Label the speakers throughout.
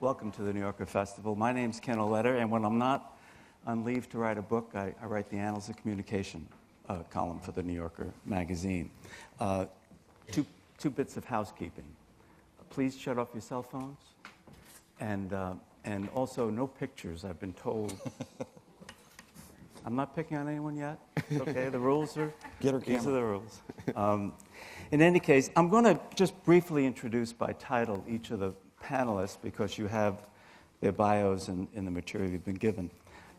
Speaker 1: Welcome to the New Yorker Festival. My name's Ken Auletta, and when I'm not on leave to write a book, I write the Annals of Communication column for the New Yorker magazine. Two bits of housekeeping. Please shut off your cell phones, and also no pictures, I've been told. I'm not picking on anyone yet. Okay, the rules are, these are the rules. In any case, I'm going to just briefly introduce by title each of the panelists because you have their bios in the material you've been given.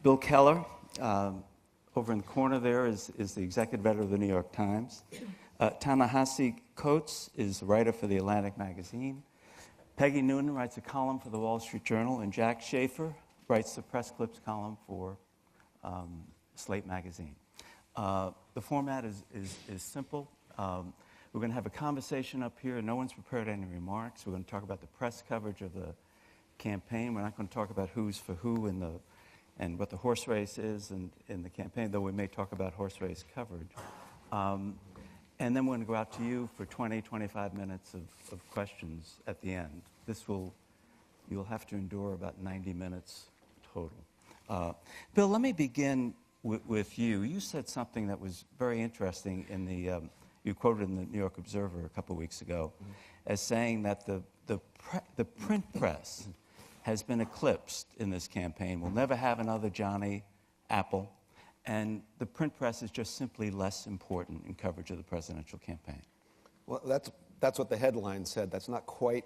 Speaker 1: Bill Keller, over in the corner there, is the executive editor of the New York Times. Ta-Nehisi is the writer for the Atlantic magazine. Peggy Noonan writes a column for the Wall Street Journal, and Jack Shafer writes the press clips column for Slate magazine. The format is simple. We're going to have a conversation up here. No one's prepared any remarks. We're going to talk about the press coverage of the campaign. We're not going to talk about who's for who and what the horse race is in the campaign, though we may talk about horse race coverage. And then we're going to go out to you for 20, 25 minutes of questions at the end. You'll have to endure about 90 minutes total. Bill, let me begin with you. You said something that was very interesting in you quoted in the New York Observer a couple of weeks ago as saying that the print press has been eclipsed in this campaign. We'll never have another Johnny Apple. And the print press is just simply less important in coverage of the presidential campaign.
Speaker 2: Well, that's what the headline said. That's not quite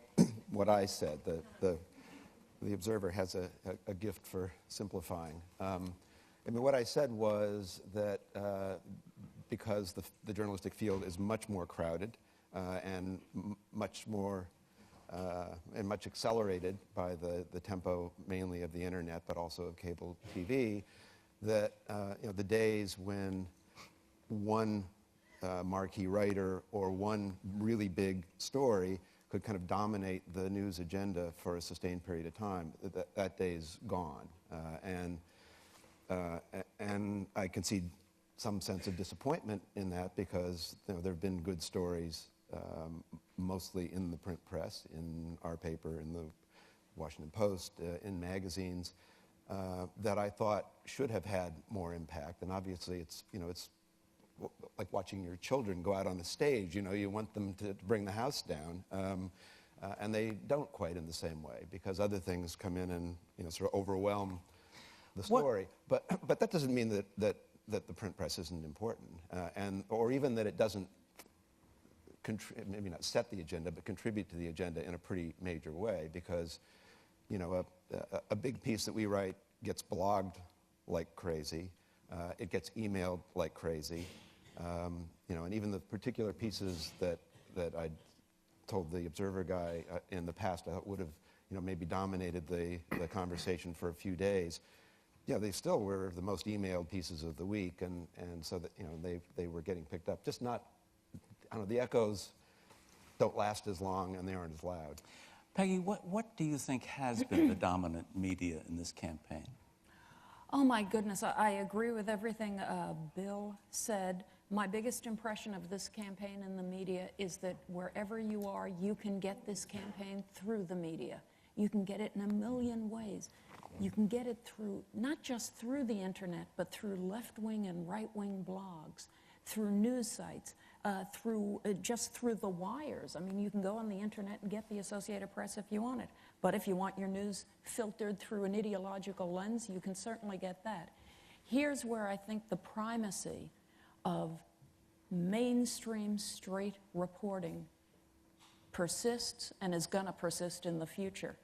Speaker 2: what I said. The Observer has a gift for simplifying. What I said was that because the journalistic field is much more crowded and much more and much accelerated by the tempo mainly of the internet, but also of cable TV, that the days when one marquee writer or one really big story could kind of dominate the news agenda for a sustained period of time, that day's gone. And I can see some sense of disappointment in that because there have been good stories mostly in the print press, in our paper, in the Washington Post, in magazines, that I thought should have had more impact. And obviously it's like watching your children go out on the stage. You want them to bring the house down. And they don't quite in the same way because other things come in and sort of overwhelm the story. But that doesn't mean that the print press isn't important, or even that it doesn't maybe not set the agenda, but contribute to the agenda in a pretty major way. Because a big piece that we write gets blogged like crazy, it gets emailed like crazy, and even the particular pieces that I told the Observer guy in the past I thought would have maybe dominated the conversation for a few days. They still were the most emailed pieces of the week, and so that they were getting picked up. Just not, the echoes don't last as long and they aren't as loud.
Speaker 1: Peggy, what do you think has been the dominant media in this campaign?
Speaker 3: Oh my goodness, I agree with everything Bill said. My biggest impression of this campaign in the media is that wherever you are, you can get this campaign through the media. You can get it in a million ways. You can get it through, not just through the internet, but through left-wing and right-wing blogs, through news sites, just through the wires. You can go on the internet and get the Associated Press if you want it. But if you want your news filtered through an ideological lens, you can certainly get that. Here's where I think the primacy of mainstream straight reporting persists and is going to persist in the future.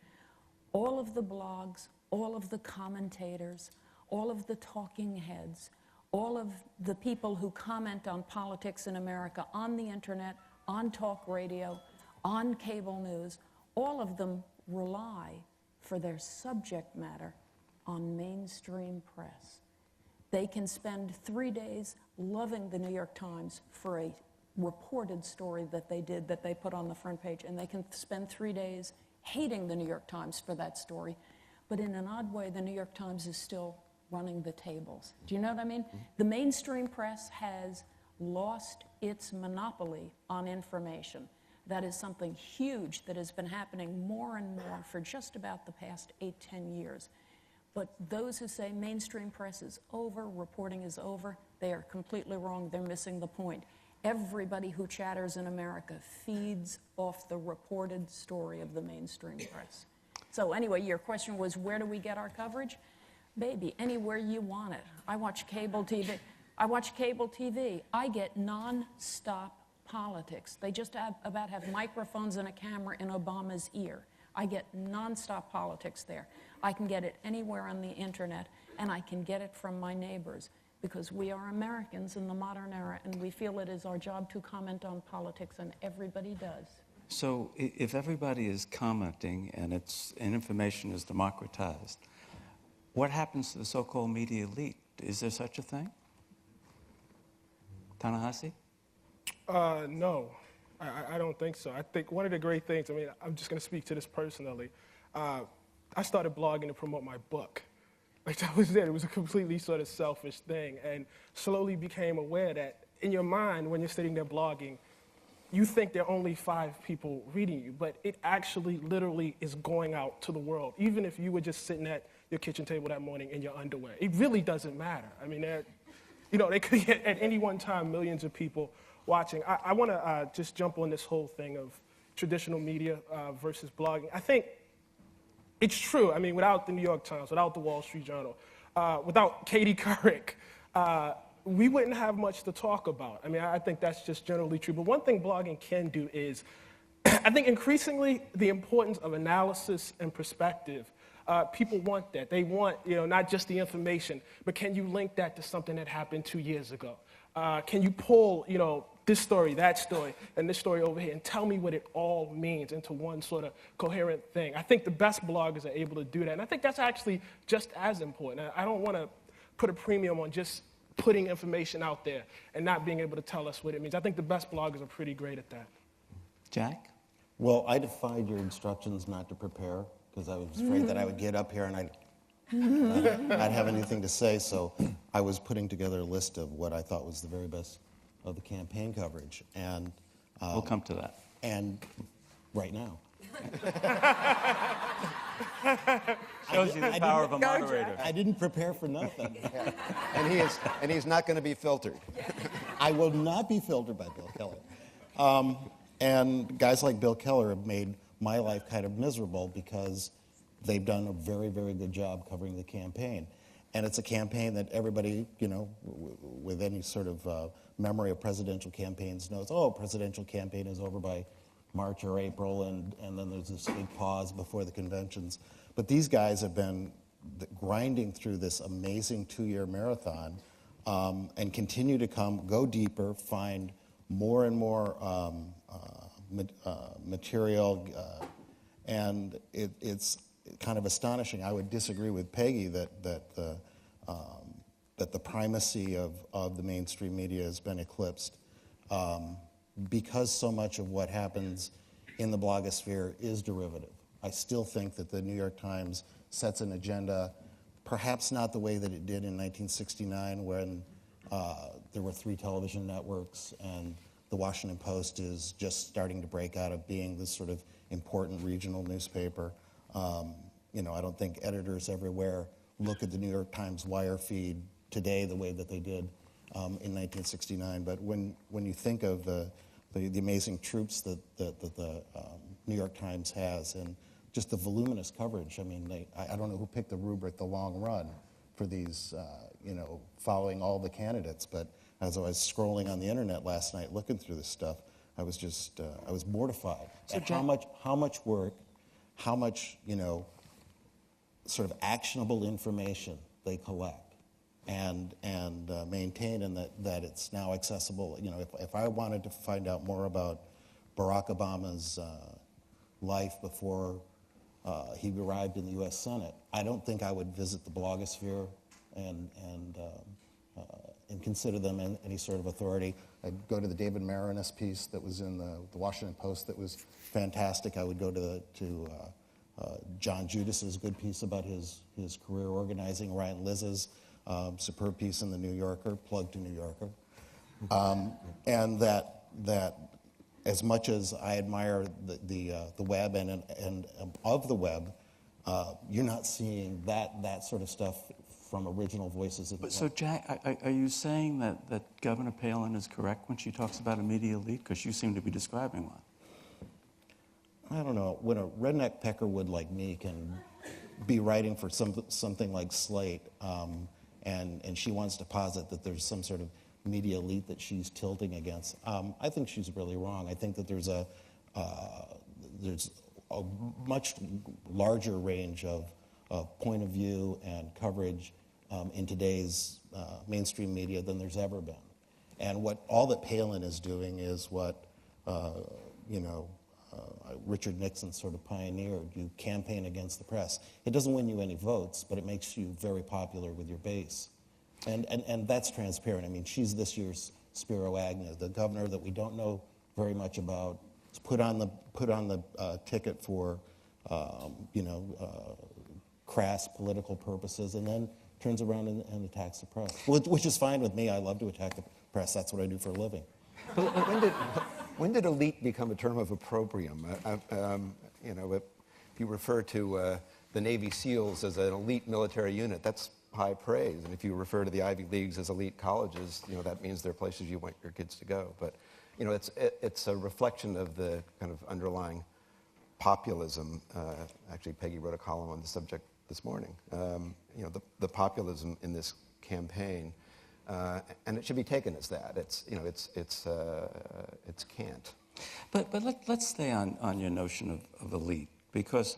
Speaker 3: All of the blogs, all of the commentators, all of the talking heads, all of the people who comment on politics in America on the internet, on talk radio, on cable news, all of them rely for their subject matter on mainstream press. They can spend 3 days loving the New York Times for a reported story that they put on the front page, and they can spend 3 days hating the New York Times for that story. But in an odd way, the New York Times is still running the tables. Do you know what I mean? The mainstream press has lost its monopoly on information. That is something huge that has been happening more and more for just about the past 8-10 years. But those who say mainstream press is over, reporting is over, they are completely wrong. They're missing the point. Everybody who chatters in America feeds off the reported story of the mainstream press. So anyway, your question was, where do we get our coverage? Baby, anywhere you want it. I watch cable TV. I get non-stop politics. They just about have microphones and a camera in Obama's ear. I get non-stop politics there. I can get it anywhere on the internet, and I can get it from my neighbors, because we are Americans in the modern era, and we feel it is our job to comment on politics, and everybody does.
Speaker 1: So if everybody is commenting and information is democratized, what happens to the so-called media elite? Is there such a thing? Ta-Nehisi?
Speaker 4: No, I don't think so. I think one of the great things, I'm just going to speak to this personally. I started blogging to promote my book. Like, that was it. It was a completely sort of selfish thing, and slowly became aware that in your mind, when you're sitting there blogging, you think there are only 5 people reading you, but it actually literally is going out to the world. Even if you were just sitting at your kitchen table that morning in your underwear, it really doesn't matter. I mean, they could get at any one time millions of people watching. I want to just jump on this whole thing of traditional media versus blogging. I think it's true. I mean, without the New York Times, without the Wall Street Journal, without Katie Couric, we wouldn't have much to talk about. I mean, I think that's just generally true. But one thing blogging can do is, I think increasingly the importance of analysis and perspective. People want that. They want, not just the information, but can you link that to something that happened 2 years ago? Can you pull, this story, that story, and this story over here, and tell me what it all means into one sort of coherent thing? I think the best bloggers are able to do that, and I think that's actually just as important. I don't want to put a premium on just putting information out there and not being able to tell us what it means. I think the best bloggers are pretty great at that.
Speaker 1: Jack?
Speaker 5: Well, I defied your instructions not to prepare, because I was afraid that I would get up here and I'd not have anything to say, so I was putting together a list of what I thought was the very best of the campaign coverage. And
Speaker 1: We'll come to that.
Speaker 5: And right now.
Speaker 1: Shows you the power of a moderator.
Speaker 5: I didn't prepare for nothing.
Speaker 2: Yeah. And he's not going to be filtered.
Speaker 5: I will not be filtered by Bill Keller. And guys like Bill Keller have made my life kind of miserable because they've done a very, very good job covering the campaign. And it's a campaign that everybody, with any sort of memory of presidential campaigns knows, presidential campaign is over by March or April, and then there's this big pause before the conventions. But these guys have been grinding through this amazing 2-year marathon and continue to go deeper, find more and more material, and it's kind of astonishing. I would disagree with Peggy that the primacy of the mainstream media has been eclipsed because so much of what happens in the blogosphere is derivative. I still think that the New York Times sets an agenda, perhaps not the way that it did in 1969 when there were 3 television networks and the Washington Post is just starting to break out of being this sort of important regional newspaper. I don't think editors everywhere look at the New York Times wire feed today the way that they did in 1969. But when you think of the amazing troops that the New York Times has and just the voluminous coverage, I don't know who picked the rubric, the long run, for these, following all the candidates. But as I was scrolling on the internet last night looking through this stuff, I was just, I was mortified at how much work, how much, sort of actionable information they collect and maintain, and that it's now accessible. If I wanted to find out more about Barack Obama's life before he arrived in the U.S. Senate, I don't think I would visit the blogosphere and consider them any sort of authority. I'd go to the David Marinas piece that was in the Washington Post that was fantastic. I would go to John Judas's good piece about his career organizing, Ryan Liz's superb piece in the New Yorker, plug to New Yorker, and that as much as I admire the web and of the web, you're not seeing that sort of stuff from original voices in the web.
Speaker 1: So, Jack, are you saying that Governor Palin is correct when she talks about a media elite? Because you seem to be describing one.
Speaker 5: I don't know. When a redneck peckerwood like me can be writing for something like Slate, and she wants to posit that there's some sort of media elite that she's tilting against, I think she's really wrong. I think that there's a much larger range of point of view and coverage in today's mainstream media than there's ever been. And all that Palin is doing is what Richard Nixon sort of pioneered. You campaign against the press. It doesn't win you any votes, but it makes you very popular with your base. And that's transparent. I mean, she's this year's Spiro Agnew, the governor that we don't know very much about. It's put on the ticket for crass political purposes, and then turns around and attacks the press, which is fine with me. I love to attack the press. That's what I do for a living.
Speaker 2: When did elite become a term of opprobrium? If you refer to the Navy SEALs as an elite military unit, that's high praise. And if you refer to the Ivy Leagues as elite colleges, that means they're places you want your kids to go. But it's a reflection of the kind of underlying populism. Actually, Peggy wrote a column on the subject this morning. The populism in this campaign. And it should be taken as that. It's cant.
Speaker 1: But let's stay on your notion of elite, because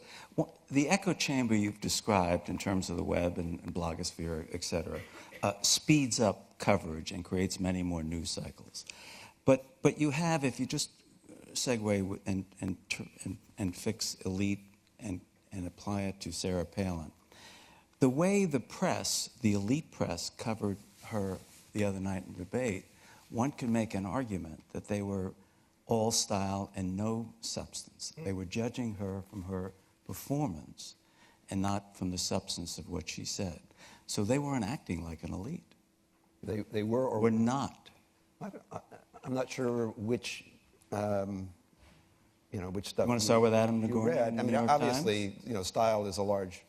Speaker 1: the echo chamber you've described in terms of the web and blogosphere, et cetera, speeds up coverage and creates many more news cycles. But you have, if you just segue and fix elite and apply it to Sarah Palin, the way the press, the elite press, covered her the other night in debate, one could make an argument that they were all style and no substance. They were judging her from her performance and not from the substance of what she said. So they weren't acting like an elite.
Speaker 2: They were or
Speaker 1: were not.
Speaker 2: I'm not sure which which stuff.
Speaker 1: You want to start with Adam
Speaker 2: you
Speaker 1: Nagorny?
Speaker 2: read.
Speaker 1: In
Speaker 2: I
Speaker 1: the
Speaker 2: mean,
Speaker 1: New York
Speaker 2: obviously,
Speaker 1: Times?
Speaker 2: Style is a large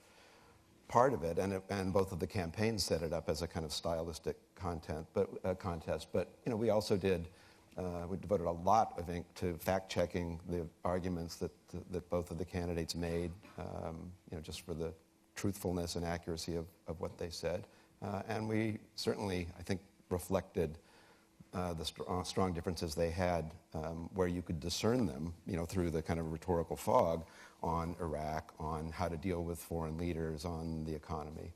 Speaker 2: part of it, and both of the campaigns set it up as a kind of stylistic contest. But we also did. We devoted a lot of ink to fact-checking the arguments that both of the candidates made, just for the truthfulness and accuracy of what they said. And we certainly, I think, reflected the strong differences they had, where you could discern them, through the kind of rhetorical fog on Iraq, on how to deal with foreign leaders, on the economy.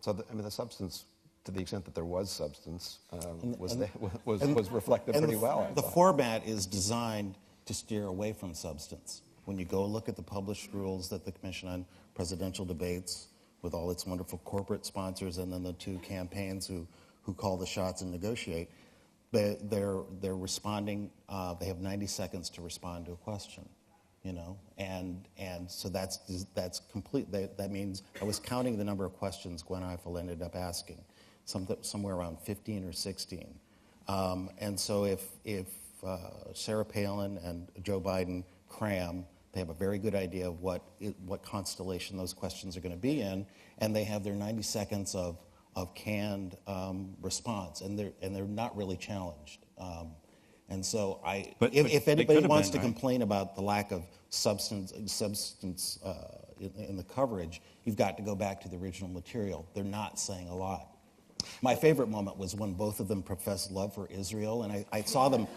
Speaker 2: The substance, to the extent that there was substance, was reflected pretty well.
Speaker 5: The format is designed to steer away from substance. When you go look at the published rules that the Commission on Presidential Debates, with all its wonderful corporate sponsors, and then the two campaigns who call the shots and negotiate, they're responding. They have 90 seconds to respond to a question. And so that's complete. That means I was counting the number of questions Gwen Ifill ended up asking, somewhere around 15 or 16. And so if Sarah Palin and Joe Biden cram, they have a very good idea of what constellation those questions are going to be in, and they have their 90 seconds of canned response, and they're not really challenged. And so if anybody wants to complain about the lack of substance in the coverage, you've got to go back to the original material. They're not saying a lot. My favorite moment was when both of them professed love for Israel, and I saw them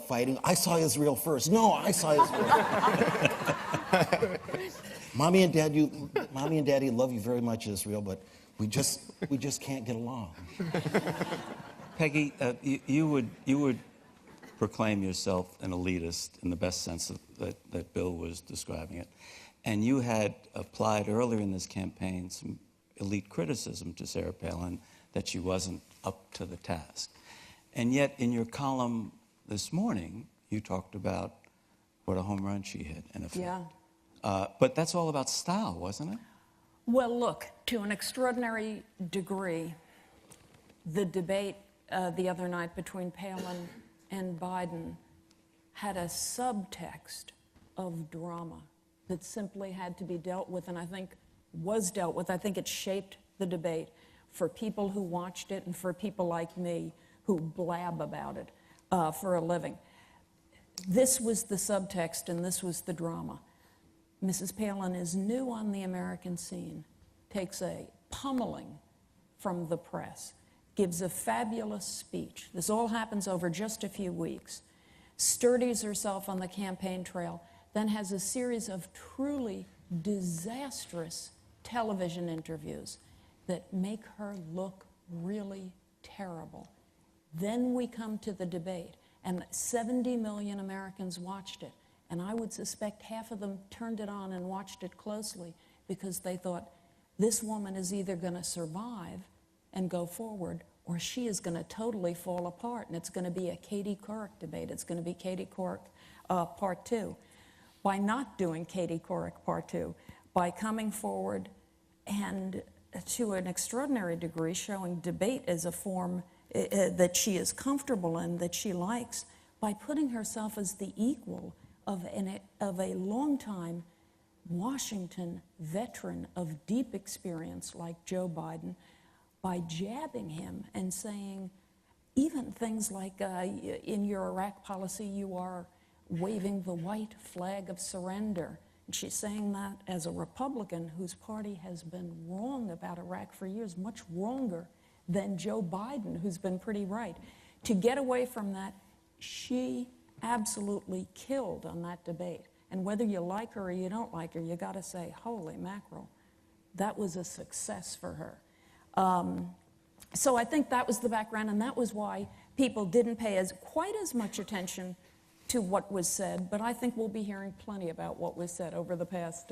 Speaker 5: fighting. I saw Israel first. No, I saw Israel. Mommy and Daddy love you very much, Israel, but we just can't get along.
Speaker 1: Peggy, you would proclaim yourself an elitist in the best sense that Bill was describing it. And you had applied earlier in this campaign some elite criticism to Sarah Palin that she wasn't up to the task. And yet in your column this morning, you talked about what a home run she hit, in effect.
Speaker 3: Yeah.
Speaker 1: But that's all about style, wasn't it?
Speaker 3: Well, look, to an extraordinary degree, the debate the other night between Palin and Biden had a subtext of drama that simply had to be dealt with, and I think was dealt with. I think it shaped the debate for people who watched it and for people like me who blab about it for a living. This was the subtext and this was the drama. Mrs. Palin is new on the American scene, takes a pummeling from the press, gives a fabulous speech. This all happens over just a few weeks, sturdies herself on the campaign trail, then has a series of truly disastrous television interviews that make her look really terrible. Then we come to the debate, and 70 million Americans watched it, and I would suspect half of them turned it on and watched it closely because they thought, this woman is either going to survive and go forward, or she is going to totally fall apart, and it's going to be a Katie Couric debate. It's going to be Katie Couric Part 2. By not doing Katie Couric Part 2, by coming forward and to an extraordinary degree showing debate as a form that she is comfortable in, that she likes, by putting herself as the equal of a longtime Washington veteran of deep experience like Joe Biden, by jabbing him and saying even things like, in your Iraq policy, you are waving the white flag of surrender. And she's saying that as a Republican whose party has been wrong about Iraq for years, much wronger than Joe Biden, who's been pretty right. To get away from that, she absolutely killed on that debate. And whether you like her or you don't like her, you got to say, holy mackerel, that was a success for her. So I think that was the background, and that was why people didn't pay quite as much attention to what was said, but I think we'll be hearing plenty about what was said over the past,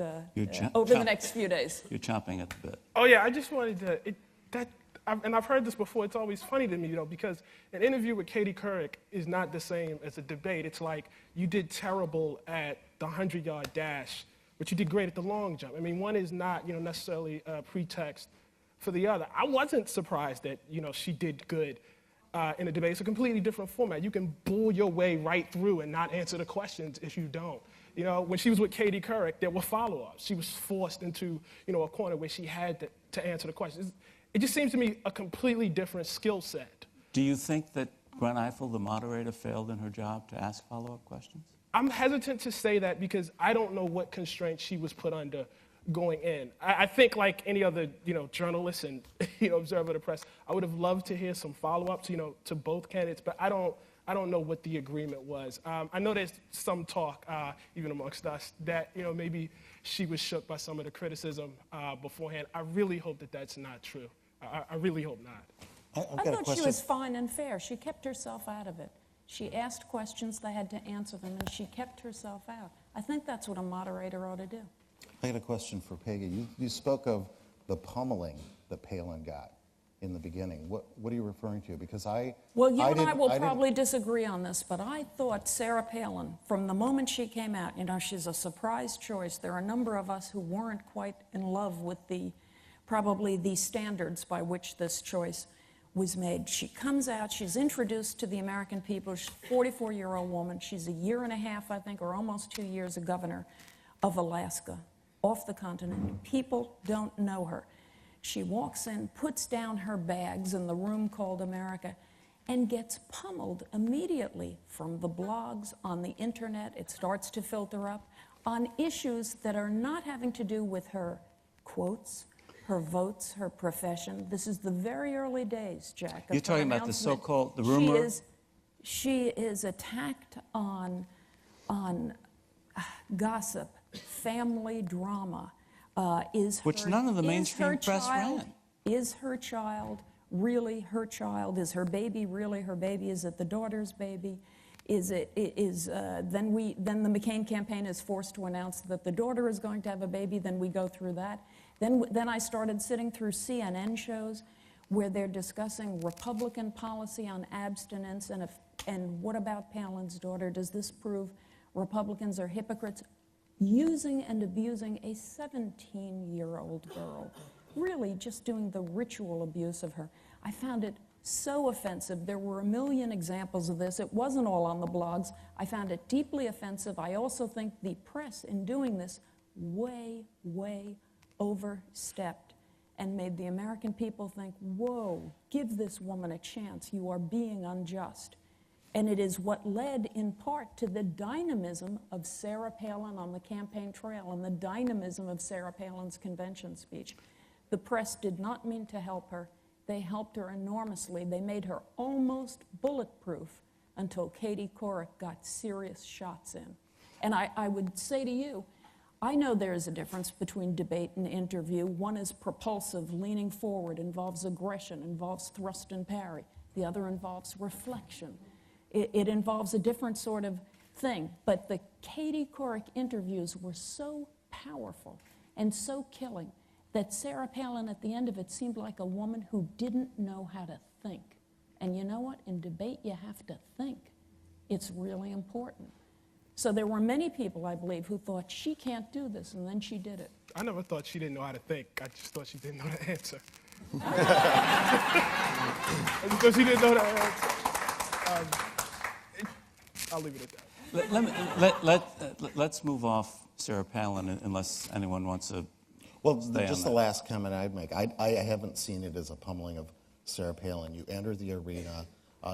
Speaker 3: over the next few days.
Speaker 1: You're chomping at the bit.
Speaker 4: Oh yeah, I just wanted to, and I've heard this before, it's always funny to me, because an interview with Katie Couric is not the same as a debate. It's like you did terrible at the 100-yard dash, but you did great at the long jump. I mean, one is not, necessarily a pretext for the other. I wasn't surprised that, she did good in a debate. It's a completely different format. You can bull your way right through and not answer the questions if you don't. When she was with Katie Couric, there were follow-ups. She was forced into, a corner where she had to answer the questions. It just seems to me a completely different skill set.
Speaker 1: Do you think that Gwen Ifill, the moderator, failed in her job to ask follow-up questions?
Speaker 4: I'm hesitant to say that because I don't know what constraints she was put under going in. I think like any other, journalist and, observer of the press, I would have loved to hear some follow-ups, to both candidates, but I don't know what the agreement was. I know there's some talk, even amongst us, that, maybe she was shook by some of the criticism beforehand. I really hope that that's not true. I really hope not.
Speaker 3: I thought she was fine and fair. She kept herself out of it. She asked questions, they had to answer them, and she kept herself out. I think that's what a moderator ought to do.
Speaker 5: I got a question for Peggy. You spoke of the pummeling that Palin got in the beginning. What are you referring to? Because
Speaker 3: Well, you and I will probably disagree on this, but I thought Sarah Palin, from the moment she came out, she's a surprise choice. There are a number of us who weren't quite in love with probably the standards by which this choice was made. She comes out, she's introduced to the American people. She's a 44-year-old woman. She's a year and a half, I think, or almost 2 years, a governor of Alaska, off the continent. People don't know her. She walks in, puts down her bags in the room called America, and gets pummeled immediately from the blogs, on the internet. It starts to filter up on issues that are not having to do with her quotes, her votes, her profession. This is the very early days, Jack.
Speaker 1: You're talking about the so-called, the rumor?
Speaker 3: She is attacked on gossip, family drama.
Speaker 1: Which none of the mainstream press ran.
Speaker 3: Is her child really her child? Is her baby really her baby? Is it the daughter's baby? Then the McCain campaign is forced to announce that the daughter is going to have a baby. Then we go through that. Then I started sitting through CNN shows where they're discussing Republican policy on abstinence and what about Palin's daughter? Does this prove Republicans are hypocrites? Using and abusing a 17-year-old girl, really just doing the ritual abuse of her. I found it So offensive. There were a million examples of this. It wasn't all on the blogs. I found it deeply offensive. I also think the press, in doing this, way overstepped and made the American people think, whoa, give this woman a chance. You are being unjust. And it is what led, in part, to the dynamism of Sarah Palin on the campaign trail and the dynamism of Sarah Palin's convention speech. The press did not mean to help her. They helped her enormously. They made her almost bulletproof until Katie Couric got serious shots in. And I would say to you, I know there is a difference between debate and interview. One is propulsive, leaning forward, involves aggression, involves thrust and parry. The other involves reflection. It involves a different sort of thing. But the Katie Couric interviews were so powerful and so killing that Sarah Palin, at the end of it, seemed like a woman who didn't know how to think. And you know what? In debate, you have to think. It's really important. So there were many people, I believe, who thought, she can't do this, and then she did it.
Speaker 4: I never thought she didn't know how to think. I just thought she didn't know the answer. I just thought she didn't know the answer. I'll leave it at that.
Speaker 1: Let's move off Sarah Palin unless anyone wants to.
Speaker 5: Well, just the last comment I'd make. I haven't seen it as a pummeling of Sarah Palin. You enter the arena.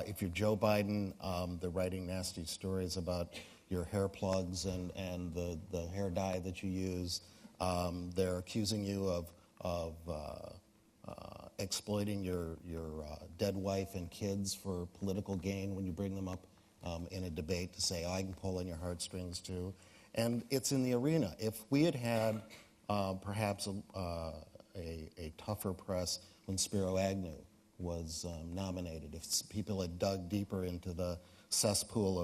Speaker 5: If you're Joe Biden, they're writing nasty stories about your hair plugs and the hair dye that you use. They're accusing you of exploiting your dead wife and kids for political gain when you bring them up in a debate to say, oh, I can pull on your heartstrings too. And it's in the arena. If we had had perhaps a tougher press when Spiro Agnew was nominated, if people had dug deeper into the cesspool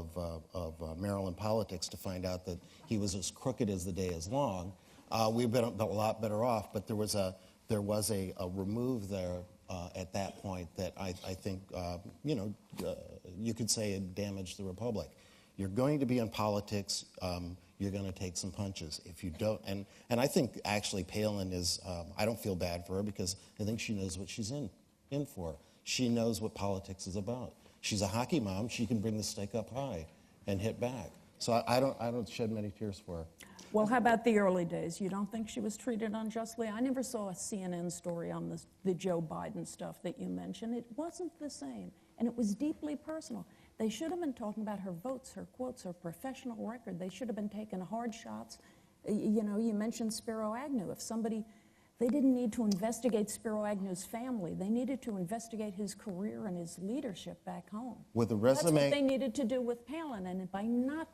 Speaker 5: of Maryland politics to find out that he was as crooked as the day is long, we've been a lot better off. But there was a remove there at that point that I think you could say it damaged the republic. You're going to be in politics. You're going to take some punches. If you don't, and I think actually Palin is. I don't feel bad for her because I think she knows what she's in for. She knows what politics is about. She's a hockey mom. She can bring the stake up high and hit back. So I don't shed many tears for her.
Speaker 3: Well, how about the early days? You don't think she was treated unjustly? I never saw a CNN story on the Joe Biden stuff that you mentioned. It wasn't the same, and it was deeply personal. They should have been talking about her votes, her quotes, her professional record. They should have been taking hard shots. You know, you mentioned Spiro Agnew. If somebody, they didn't need to investigate Spiro Agnew's family. They needed to investigate his career and his leadership back home.
Speaker 5: With a resume,
Speaker 3: that's what they needed to do with Palin, and by not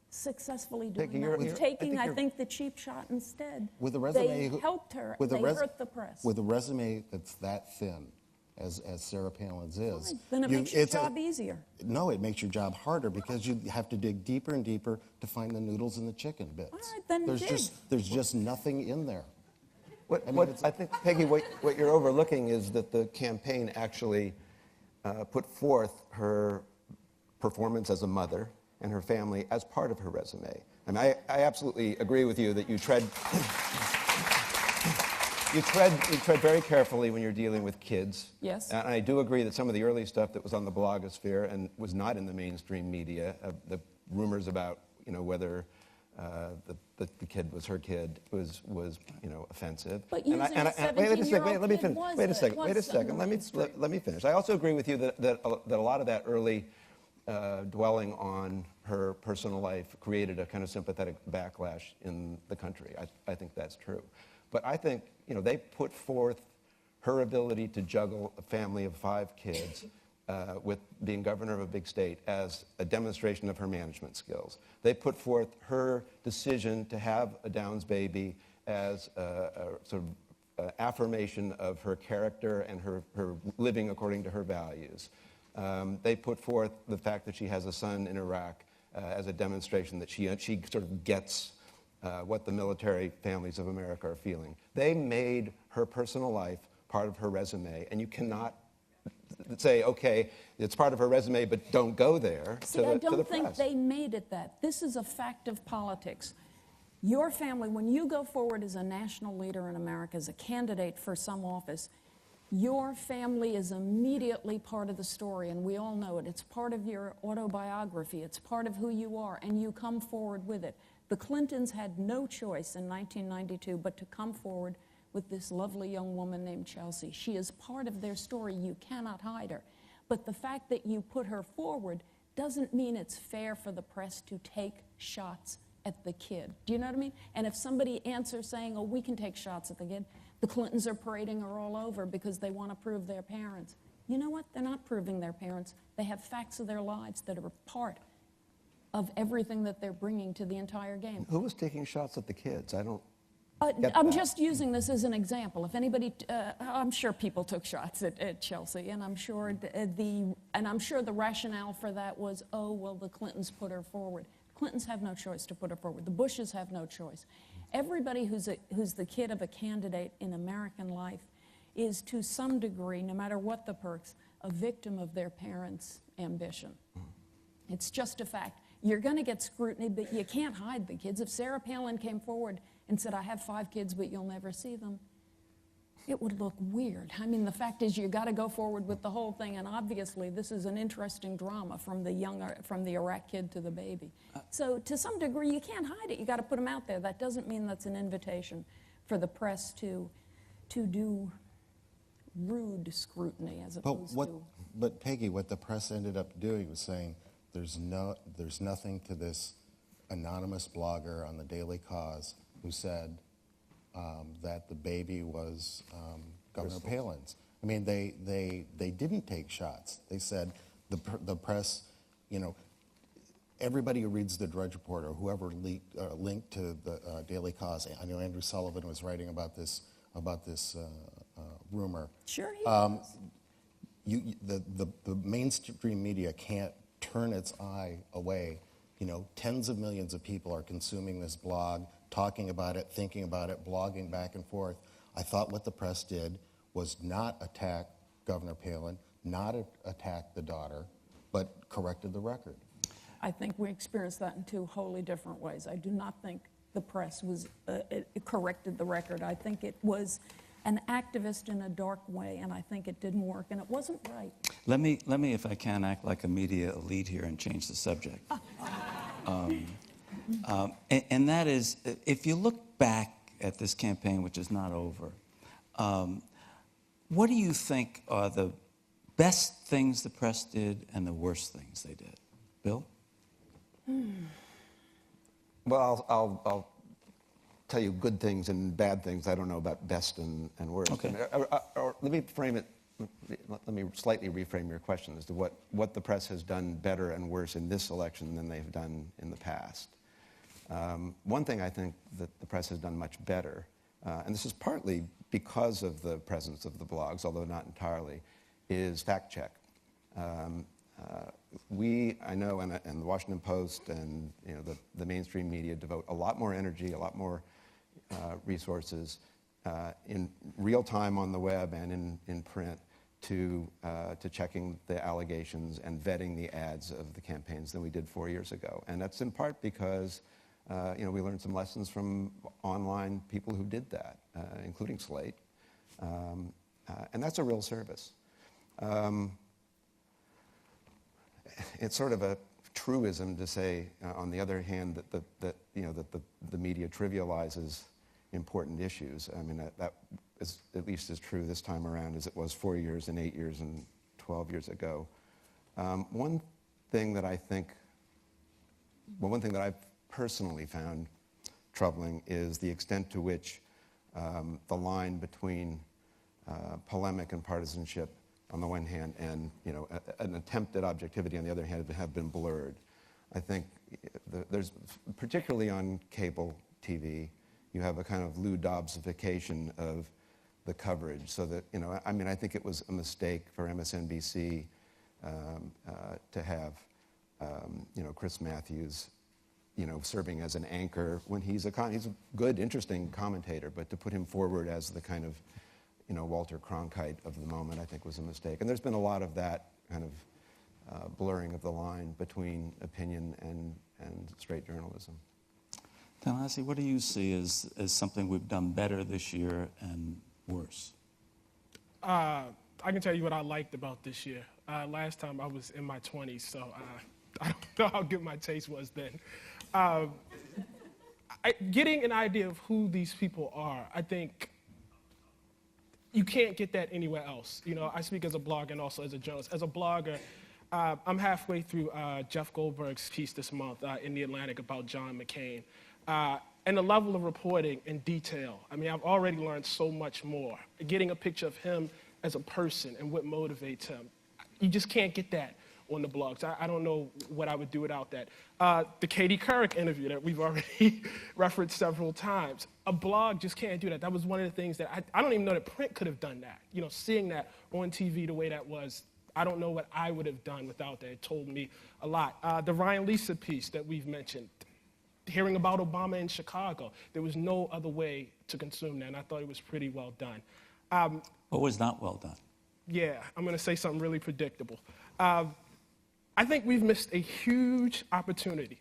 Speaker 3: successfully doing
Speaker 2: Peggy,
Speaker 3: that, with taking, I think, the cheap shot instead,
Speaker 5: with a resume,
Speaker 3: they helped her.
Speaker 5: With
Speaker 3: They hurt the press.
Speaker 5: With a resume that's that thin, as Sarah Palin's is,
Speaker 3: Fine. Then it makes your job easier.
Speaker 5: No, it makes your job harder because you have to dig deeper and deeper to find the noodles and the chicken bits.
Speaker 3: All right, then
Speaker 5: there's just nothing in there.
Speaker 2: I think, Peggy, what you're overlooking is that the campaign actually put forth her performance as a mother and her family as part of her resume. And I absolutely agree with you that you tread very carefully when you're dealing with kids.
Speaker 3: Yes.
Speaker 2: And I do agree that some of the early stuff that was on the blogosphere and was not in the mainstream media, the rumors about whether the kid was her kid was offensive.
Speaker 3: But using a 17-year-old
Speaker 2: let me
Speaker 3: kid
Speaker 2: finish.
Speaker 3: was
Speaker 2: Wait a second.
Speaker 3: was
Speaker 2: Wait a second. Let me finish. I also agree with you that a lot of that early dwelling on her personal life created a kind of sympathetic backlash in the country. I think that's true. But I think they put forth her ability to juggle a family of 5 kids with being governor of a big state as a demonstration of her management skills. They put forth her decision to have a Downs baby as a sort of affirmation of her character and her living according to her values. They put forth the fact that she has a son in Iraq as a demonstration that she sort of gets what the military families of America are feeling. They made her personal life part of her resume, and you cannot say, okay, it's part of her resume, but don't go there.
Speaker 3: See, I don't think they made it that. This is a fact of politics. Your family, when you go forward as a national leader in America, as a candidate for some office, Your family is immediately part of the story, and we all know it. It's part of your autobiography. It's part of who you are, and you come forward with it. The Clintons had no choice in 1992 but to come forward with this lovely young woman named Chelsea. She is part of their story. You cannot hide her. But the fact that you put her forward doesn't mean it's fair for the press to take shots at the kid. Do you know what I mean? And if somebody answers saying, oh, we can take shots at the kid, the Clintons are parading her all over because they want to prove their parents. You know what? They're not proving their parents. They have facts of their lives that are part of everything that they're bringing to the entire game.
Speaker 2: Who was taking shots at the kids? I don't.
Speaker 3: I'm just using this as an example. If anybody, I'm sure people took shots at Chelsea, and I'm sure the rationale for that was, oh, well, the Clintons put her forward. Clintons have no choice to put her forward. The Bushes have no choice. Everybody who's the kid of a candidate in American life is, to some degree, no matter what the perks, a victim of their parents' ambition. It's just a fact. You're going to get scrutiny, but you can't hide the kids. If Sarah Palin came forward and said, I have 5 kids, but you'll never see them, it would look weird. I mean, the fact is, you got to go forward with the whole thing, and obviously this is an interesting drama from the Iraq kid to the baby. So to some degree, you can't hide it. You got to put them out there. That doesn't mean that's an invitation for the press to do rude scrutiny as opposed to...
Speaker 5: But Peggy, what the press ended up doing was saying, there's nothing to this anonymous blogger on the Daily Cause who said that the baby was Governor Palin's. I mean, they didn't take shots. They said the press, you know, everybody who reads the Drudge Report or whoever linked to the Daily Cause. I know Andrew Sullivan was writing about this rumor.
Speaker 3: Sure he was.
Speaker 5: The mainstream media can't turn its eye away. You know, tens of millions of people are consuming this blog, talking about it, thinking about it, blogging back and forth. I thought what the press did was not attack Governor Palin, not attack the daughter, but corrected the record.
Speaker 3: I think we experienced that in 2 wholly different ways. I do not think the press it corrected the record. I think it was an activist in a dark way, and I think it didn't work, and it wasn't right.
Speaker 1: Let me, if I can, act like a media elite here and change the subject. And that is, if you look back at this campaign, which is not over, what do you think are the best things the press did and the worst things they did? Bill?
Speaker 2: Well, I'll tell you good things and bad things. I don't know about best and worst.
Speaker 1: Okay.
Speaker 2: Or let me frame it. Let me slightly reframe your question as to what the press has done better and worse in this election than they've done in the past. One thing I think that the press has done much better, and this is partly because of the presence of the blogs, although not entirely, is fact check. I know, and the Washington Post and the mainstream media devote a lot more energy, a lot more resources in real time on the web and in print to checking the allegations and vetting the ads of the campaigns than we did 4 years ago. And that's in part because we learned some lessons from online people who did that, including Slate. And that's a real service. It's sort of a truism to say, on the other hand, that the media trivializes important issues. I mean, that is at least as true this time around as it was 4 years and 8 years and 12 years ago. One thing that I've personally found troubling is the extent to which the line between polemic and partisanship on the one hand and an attempt at objectivity on the other hand have been blurred. I think there's, particularly on cable TV, you have a kind of Lou Dobbsification of the coverage, so that, I think it was a mistake for MSNBC to have, Chris Matthews, serving as an anchor when he's a good, interesting commentator, but to put him forward as the kind of, Walter Cronkite of the moment, I think was a mistake. And there's been a lot of that kind of blurring of the line between opinion and straight journalism.
Speaker 1: Ta-Nehisi, what do you see as something we've done better this year and worse?
Speaker 4: I can tell you what I liked about this year. Last time I was in my 20s, so I don't know how good my taste was then. Getting an idea of who these people are, I think you can't get that anywhere else. You know, I speak as a blogger and also as a journalist. As a blogger, I'm halfway through Jeff Goldberg's piece this month in The Atlantic about John McCain. And the level of reporting and detail, I mean, I've already learned so much more. Getting a picture of him as a person and what motivates him, you just can't get that on the blogs. I don't know what I would do without that. The Katie Couric interview that we've already referenced several times, a blog just can't do that. That was one of the things that I don't even know that print could have done that. You know, seeing that on TV the way that was, I don't know what I would have done without that. It told me a lot. The Ryan Lisa piece that we've mentioned, hearing about Obama in Chicago, there was no other way to consume that, and I thought it was pretty well done.
Speaker 1: What was not well done?
Speaker 4: Yeah, I'm going to say something really predictable. I think we've missed a huge opportunity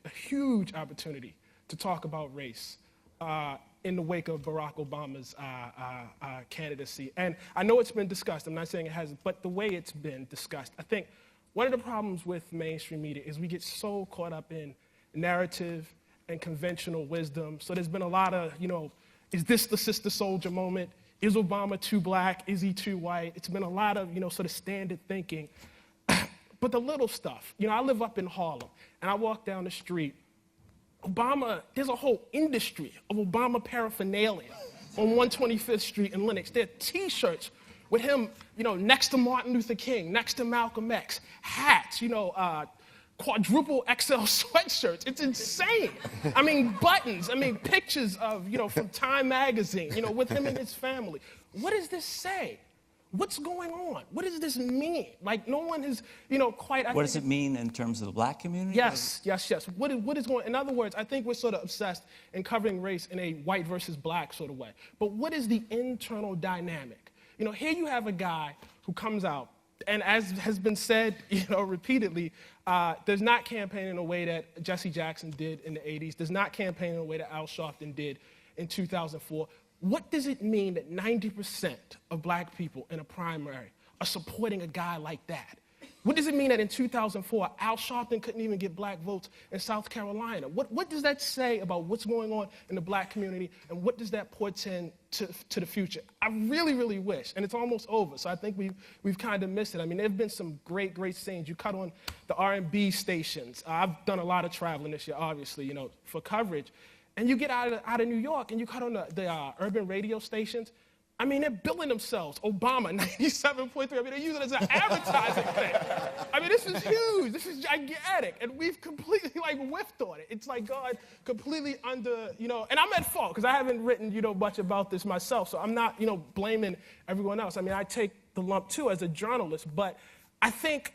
Speaker 4: to talk about race in the wake of Barack Obama's candidacy. And I know it's been discussed. I'm not saying it hasn't, but the way it's been discussed, I think one of the problems with mainstream media is we get so caught up in narrative and conventional wisdom. So there's been a lot of, you know, is this the sister soldier moment? Is Obama too black? Is he too white? It's been a lot of, you know, sort of standard thinking. But the little stuff, you know, I live up in Harlem, and I walk down the street. Obama, there's a whole industry of Obama paraphernalia on 125th Street in Lenox. There are T-shirts with him, you know, next to Martin Luther King, next to Malcolm X, hats, you know, quadruple XL sweatshirts. It's insane. I mean, buttons. I mean, pictures of, you know, from Time magazine, you know, with him and his family. What does this say? What's going on? What does this mean? Like, no one has, you know, quite...
Speaker 1: What does it mean in terms of the black community?
Speaker 4: Yes. What is going... In other words, I think we're sort of obsessed in covering race in a white versus black sort of way. But what is the internal dynamic? You know, here you have a guy who comes out, and as has been said, you know, repeatedly, does not campaign in a way that Jesse Jackson did in the 80s, does not campaign in a way that Al Sharpton did in 2004. What does it mean that 90% of black people in a primary are supporting a guy like that? What does it mean that in 2004, Al Sharpton couldn't even get black votes in South Carolina? What does that say about what's going on in the black community, and what does that portend to the future? I really, really wish, and it's almost over, so I think we've kind of missed it. I mean, there have been some great, great scenes. You cut on the R&B stations. I've done a lot of traveling this year, obviously, you know, for coverage. And you get out of New York and you cut on the urban radio stations. I mean, they're billing themselves. Obama, 97.3. I mean, they use it as an advertising thing. I mean, this is huge. This is gigantic. And we've completely, like, whiffed on it. It's like God completely under, you know, and I'm at fault because I haven't written, you know, much about this myself. So I'm not, you know, blaming everyone else. I mean, I take the lump, too, as a journalist. But I think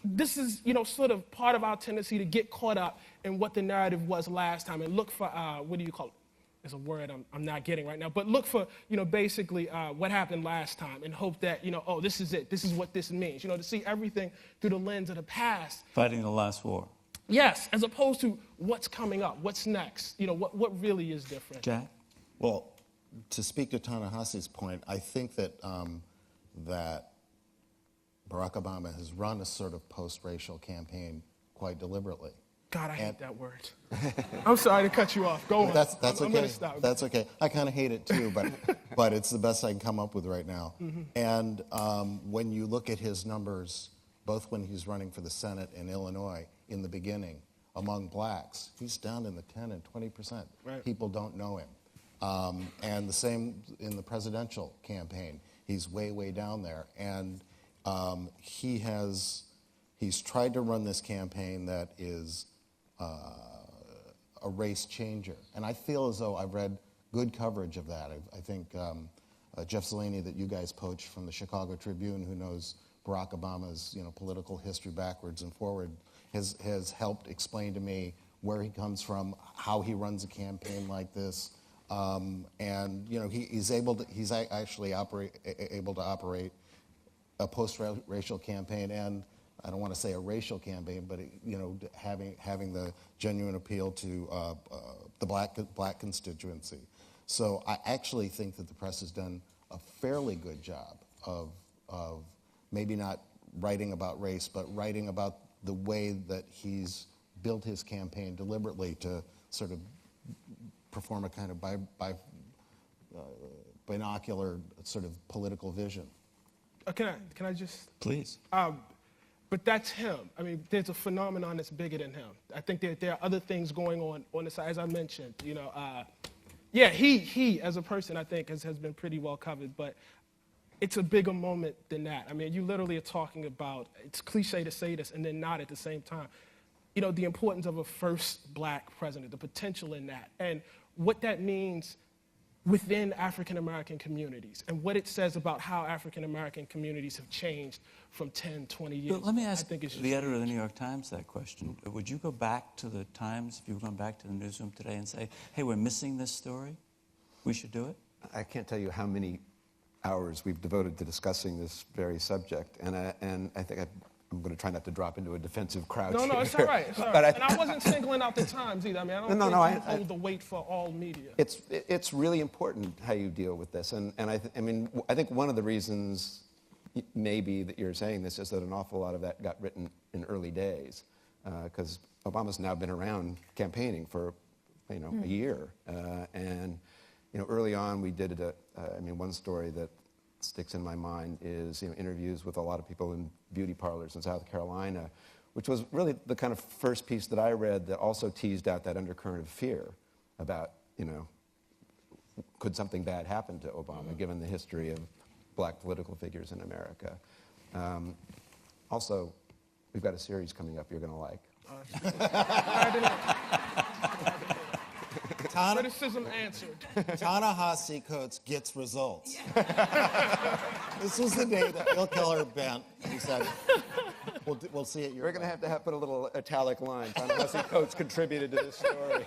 Speaker 4: this is, you know, sort of part of our tendency to get caught up in what the narrative was last time and look for, what do you call it? There's a word I'm not getting right now, but look for, you know, basically what happened last time and hope that, you know, oh, this is it. This is what this means. You know, to see everything through the lens of the past.
Speaker 1: Fighting the last war.
Speaker 4: Yes, as opposed to what's coming up, what's next, you know, what really is different.
Speaker 1: Jack?
Speaker 5: Well, to speak to Ta-Nehisi's point, I think that that Barack Obama has run a sort of post-racial campaign quite deliberately.
Speaker 4: God, I hate that word. I'm sorry to cut you off. Go on.
Speaker 5: That's
Speaker 4: I'm
Speaker 5: okay.
Speaker 4: gonna stop.
Speaker 5: That's okay. I kind of hate it too, but it's the best I can come up with right now. Mm-hmm. And when you look at his numbers, both when he's running for the Senate in Illinois in the beginning, among blacks, he's down in the 10 and 20%.
Speaker 4: Right.
Speaker 5: People don't know him. And the same in the presidential campaign. He's way, way down there. And he's tried to run this campaign that is a race changer. And I feel as though I've read good coverage of that. I think Jeff Zeleny, that you guys poached from the Chicago Tribune, who knows Barack Obama's, you know, political history backwards and forward, has helped explain to me where he comes from, how he runs a campaign like this. And you know, he's actually able to operate a post-racial campaign, and I don't want to say a racial campaign, but you know, having the genuine appeal to the black constituency. So I actually think that the press has done a fairly good job of maybe not writing about race, but writing about the way that he's built his campaign deliberately to sort of perform a kind of binocular sort of political vision.
Speaker 4: Can I just?
Speaker 1: Please.
Speaker 4: But that's him. I mean, there's a phenomenon that's bigger than him. I think there are other things going on the side, as I mentioned. Yeah, he as a person, I think, has been pretty well covered, but it's a bigger moment than that. I mean, you literally are talking about, it's cliche to say this and then not at the same time, the importance of a first black president, the potential in that, and what that means within African-American communities, and what it says about how African-American communities have changed from 10, 20 years.
Speaker 1: But let me ask
Speaker 4: I think it's
Speaker 1: the editor of the New York Times that question. Would you go back to the Times, if you were going back to the newsroom today, and say, hey, we're missing this story? We should do it?
Speaker 2: I can't tell you how many hours we've devoted to discussing this very subject, and I think I'm going to try not to drop into a defensive crouch.
Speaker 4: No, it's all right. It's all right. And I wasn't singling out the Times either. I mean, I don't think you hold the weight for all media.
Speaker 2: It's really important how you deal with this, and I think one of the reasons maybe that you're saying this is that an awful lot of that got written in early days, because Obama's now been around campaigning for a year, and early on we did one story that sticks in my mind is interviews with a lot of people in beauty parlors in South Carolina, which was really the kind of first piece that I read that also teased out that undercurrent of fear about, could something bad happen to Obama, given the history of black political figures in America. Also, we've got a series coming up you're going to like.
Speaker 4: Criticism answered.
Speaker 5: Ta-Nehisi Coates gets results. This was the day that Bill Keller bent. He said, we'll see it.
Speaker 2: We're going to have put a little italic line. Ta-Nehisi Coates contributed to this story.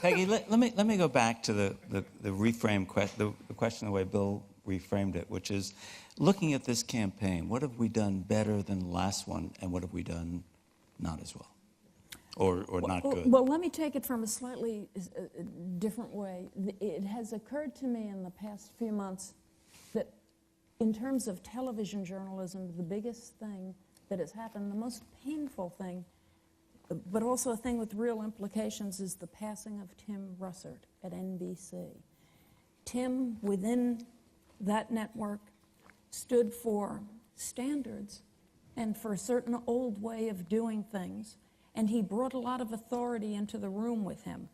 Speaker 1: Peggy, let me go back to the reframe the question the way Bill reframed it, which is looking at this campaign, what have we done better than the last one, and what have we done not as well? Or not good?
Speaker 3: Well, let me take it from a slightly different way. It has occurred to me in the past few months that in terms of television journalism, the biggest thing that has happened, the most painful thing, but also a thing with real implications, is the passing of Tim Russert at NBC. Tim, within that network, stood for standards and for a certain old way of doing things. And he brought a lot of authority into the room with him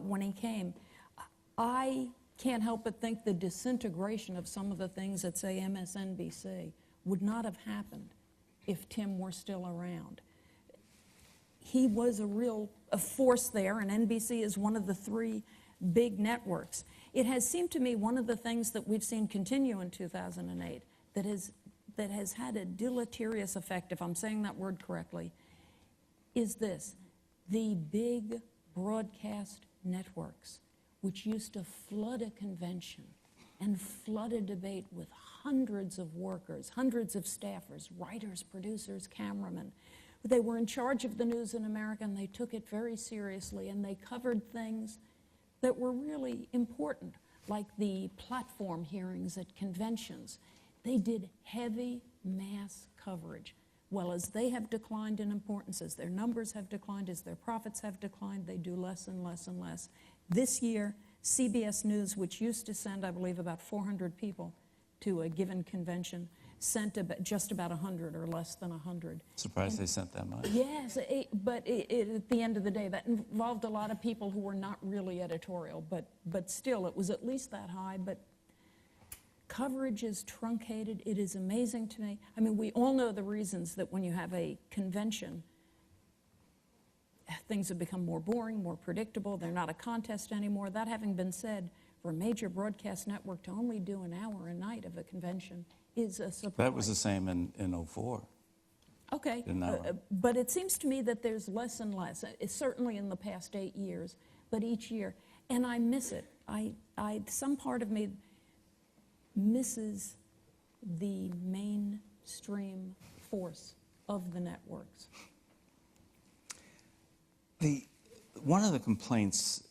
Speaker 3: when he came. I can't help but think the disintegration of some of the things at, say, MSNBC would not have happened if Tim were still around. He was a force there, and NBC is one of the three big networks. It has seemed to me one of the things that we've seen continue in 2008 that has had a deleterious effect, if I'm saying that word correctly, is this: the big broadcast networks, which used to flood a convention and flood a debate with hundreds of workers, hundreds of staffers, writers, producers, cameramen. They were in charge of the news in America, and they took it very seriously, and they covered things that were really important, like the platform hearings at conventions. They did heavy mass coverage. Well, as they have declined in importance, as their numbers have declined, as their profits have declined, they do less and less and less. This year, CBS News, which used to send, I believe, about 400 people to a given convention, sent just about 100 or less than 100.
Speaker 1: Surprised they sent that much.
Speaker 3: Yes, but at the end of the day, that involved a lot of people who were not really editorial, but still, it was at least that high. But coverage is truncated. It is amazing to me. I mean, we all know the reasons that when you have a convention, things have become more boring, more predictable. They're not a contest anymore. That having been said, for a major broadcast network to only do an hour a night of a convention is a surprise.
Speaker 1: That was the same in 2004.
Speaker 3: Okay, but it seems to me that there's less and less. It's certainly in the past 8 years, but each year. And I miss it. Some part of me misses the mainstream force of the networks.
Speaker 1: One of the complaints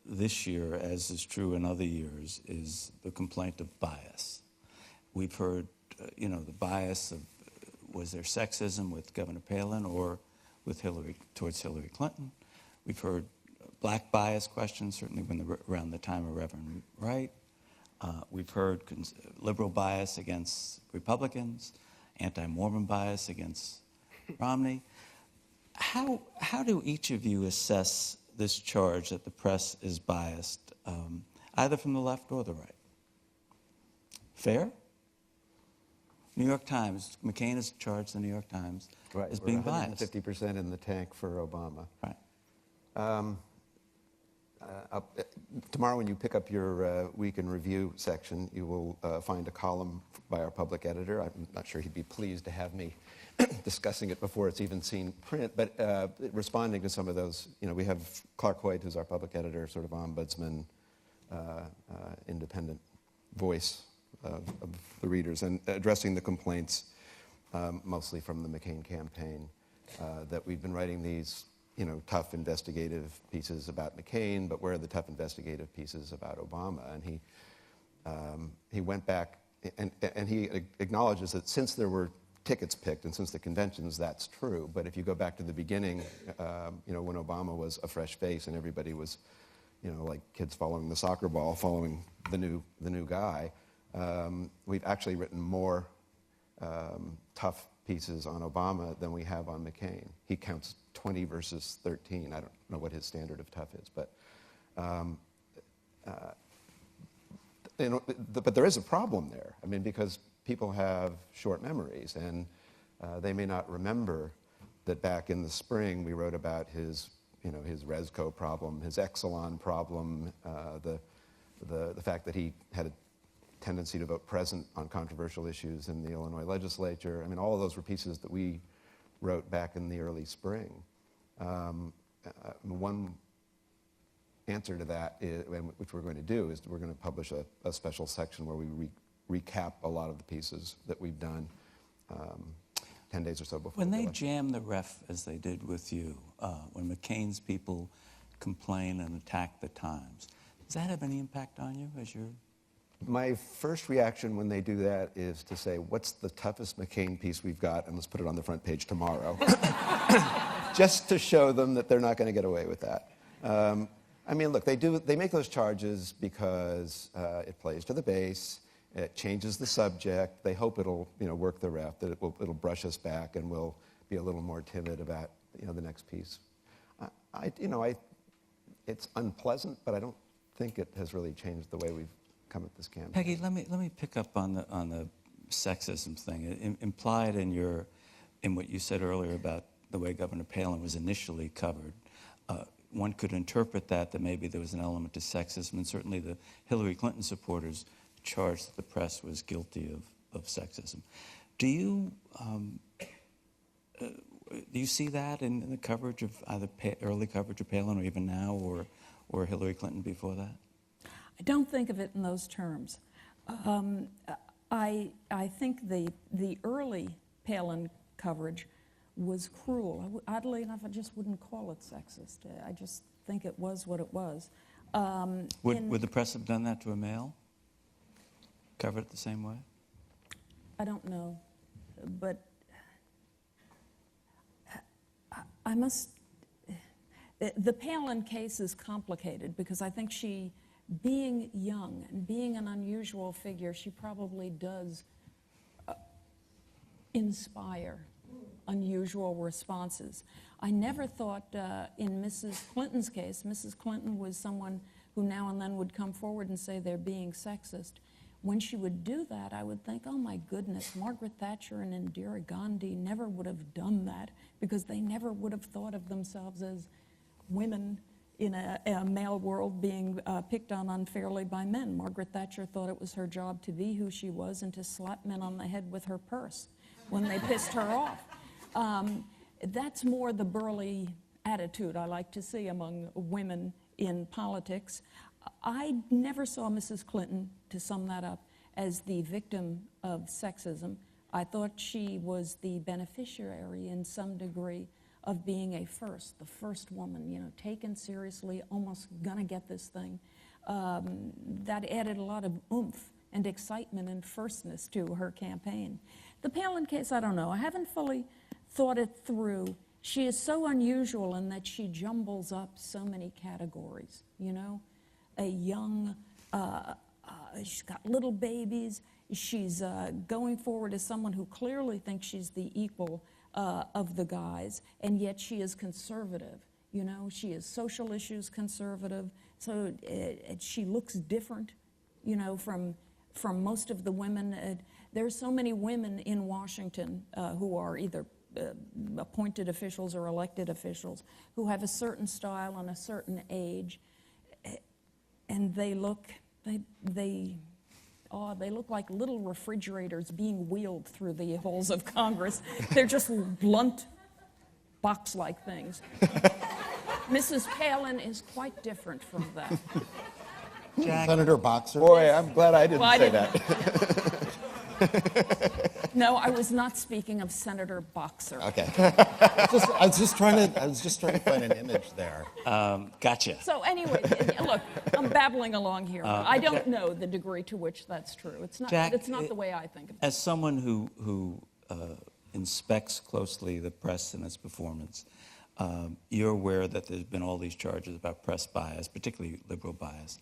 Speaker 1: this year, as is true in other years, is the complaint of bias. We've heard, the bias of, was there sexism with Governor Palin or with towards Hillary Clinton? We've heard black bias questions, certainly around the time of Reverend Wright. We've heard liberal bias against Republicans, anti-Mormon bias against Romney. How do each of you assess this charge that the press is biased, either from the left or the right? Fair? New York Times, McCain has charged the New York Times as being biased.
Speaker 2: 50% in the tank for Obama.
Speaker 1: Right.
Speaker 2: Tomorrow when you pick up your Week in Review section, you will find a column by our public editor. I'm not sure he'd be pleased to have me discussing it before it's even seen print, but responding to some of those, we have Clark Hoyt, who's our public editor, sort of ombudsman, independent voice of the readers, and addressing the complaints, mostly from the McCain campaign, that we've been writing these tough investigative pieces about McCain, but where are the tough investigative pieces about Obama? And he went back and he acknowledges that since there were tickets picked and since the conventions, that's true. But if you go back to the beginning, when Obama was a fresh face and everybody was, like kids following the soccer ball, following the new guy, we've actually written more tough pieces on Obama than we have on McCain. He counts 20 versus 13. I don't know what his standard of tough is, but but there is a problem there. I mean, because people have short memories, and they may not remember that back in the spring we wrote about his Resco problem, his Exelon problem, the fact that he had a tendency to vote present on controversial issues in the Illinois legislature. I mean, all of those were pieces that we wrote back in the early spring. One answer to that, which we're going to do, is we're going to publish a special section where we recap a lot of the pieces that we've done 10 days or so before.
Speaker 1: When they jam the ref, as they did with you, when McCain's people complain and attack the Times, does that have any impact on you as you're...
Speaker 2: My first reaction when they do that is to say, what's the toughest McCain piece we've got, and let's put it on the front page tomorrow. Just to show them that they're not going to get away with that. I mean, look, they make those charges because it plays to the base, it changes the subject, they hope it'll work the ref, that it'll brush us back and we'll be a little more timid about the next piece. It's unpleasant, but I don't think it has really changed the way we've come at this campaign.
Speaker 1: Peggy, let me pick up on the sexism thing. Implied in what you said earlier about the way Governor Palin was initially covered, one could interpret that maybe there was an element to sexism, and certainly the Hillary Clinton supporters charged that the press was guilty of sexism. Do you see that in the coverage of either early coverage of Palin or even now, or Hillary Clinton before that?
Speaker 3: I don't think of it in those terms. I think the early Palin coverage was cruel. Oddly enough, I just wouldn't call it sexist. I just think it was what it was.
Speaker 1: Would the press have done that to a male? Covered it the same way?
Speaker 3: I don't know, but I must... The Palin case is complicated because I think she, being young and being an unusual figure, she probably does inspire unusual responses. I never thought in Mrs. Clinton's case, Mrs. Clinton was someone who now and then would come forward and say they're being sexist. When she would do that, I would think, oh my goodness, Margaret Thatcher and Indira Gandhi never would have done that because they never would have thought of themselves as women in a male world being picked on unfairly by men. Margaret Thatcher thought it was her job to be who she was and to slap men on the head with her purse when they pissed her off. That's more the burly attitude I like to see among women in politics. I never saw Mrs. Clinton, to sum that up, as the victim of sexism. I thought she was the beneficiary in some degree of being the first woman, taken seriously, almost gonna get this thing. That added a lot of oomph and excitement and firstness to her campaign. The Palin case, I don't know. I haven't fully thought it through. She is so unusual in that she jumbles up so many categories, you know? A young, she's got little babies. She's going forward as someone who clearly thinks she's the equal of the guys, and yet she is conservative. You know, she is social issues conservative, so she looks different, you know, from most of the women. There's so many women in Washington who are either appointed officials or elected officials who have a certain style and a certain age, and they look like little refrigerators being wheeled through the halls of Congress. They're just blunt, box-like things. Mrs. Palin is quite different from that.
Speaker 1: Jack,
Speaker 5: Senator Boxer.
Speaker 2: Boy, I'm glad I didn't say
Speaker 3: didn't-
Speaker 2: that.
Speaker 3: No, I was not speaking of Senator Boxer.
Speaker 5: Okay. I was just trying to find an image there.
Speaker 1: gotcha.
Speaker 3: So anyway, look, I'm babbling along here. I don't know the degree to which that's true. It's not.
Speaker 1: Jack,
Speaker 3: It's not the way I think of it.
Speaker 1: As someone who inspects closely the press and its performance, you're aware that there's been all these charges about press bias, particularly liberal bias.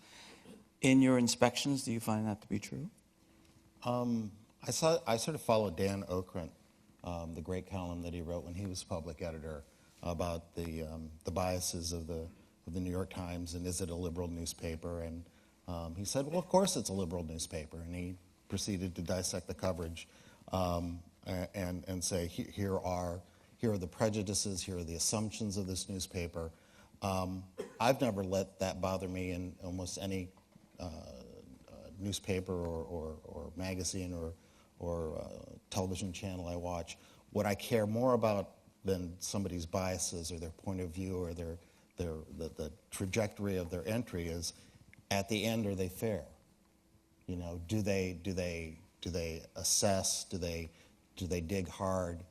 Speaker 1: In your inspections, do you find that to be true?
Speaker 5: I sort of followed Dan Okrent, the great column that he wrote when he was public editor about the biases of the New York Times and is it a liberal newspaper? And he said, well, of course it's a liberal newspaper. And he proceeded to dissect the coverage and say, here are the prejudices, here are the assumptions of this newspaper. I've never let that bother me in almost any newspaper or magazine or television channel I watch. What I care more about than somebody's biases or their point of view or the trajectory of their entry is, at the end, are they fair? You know, do they assess? Do they dig hard?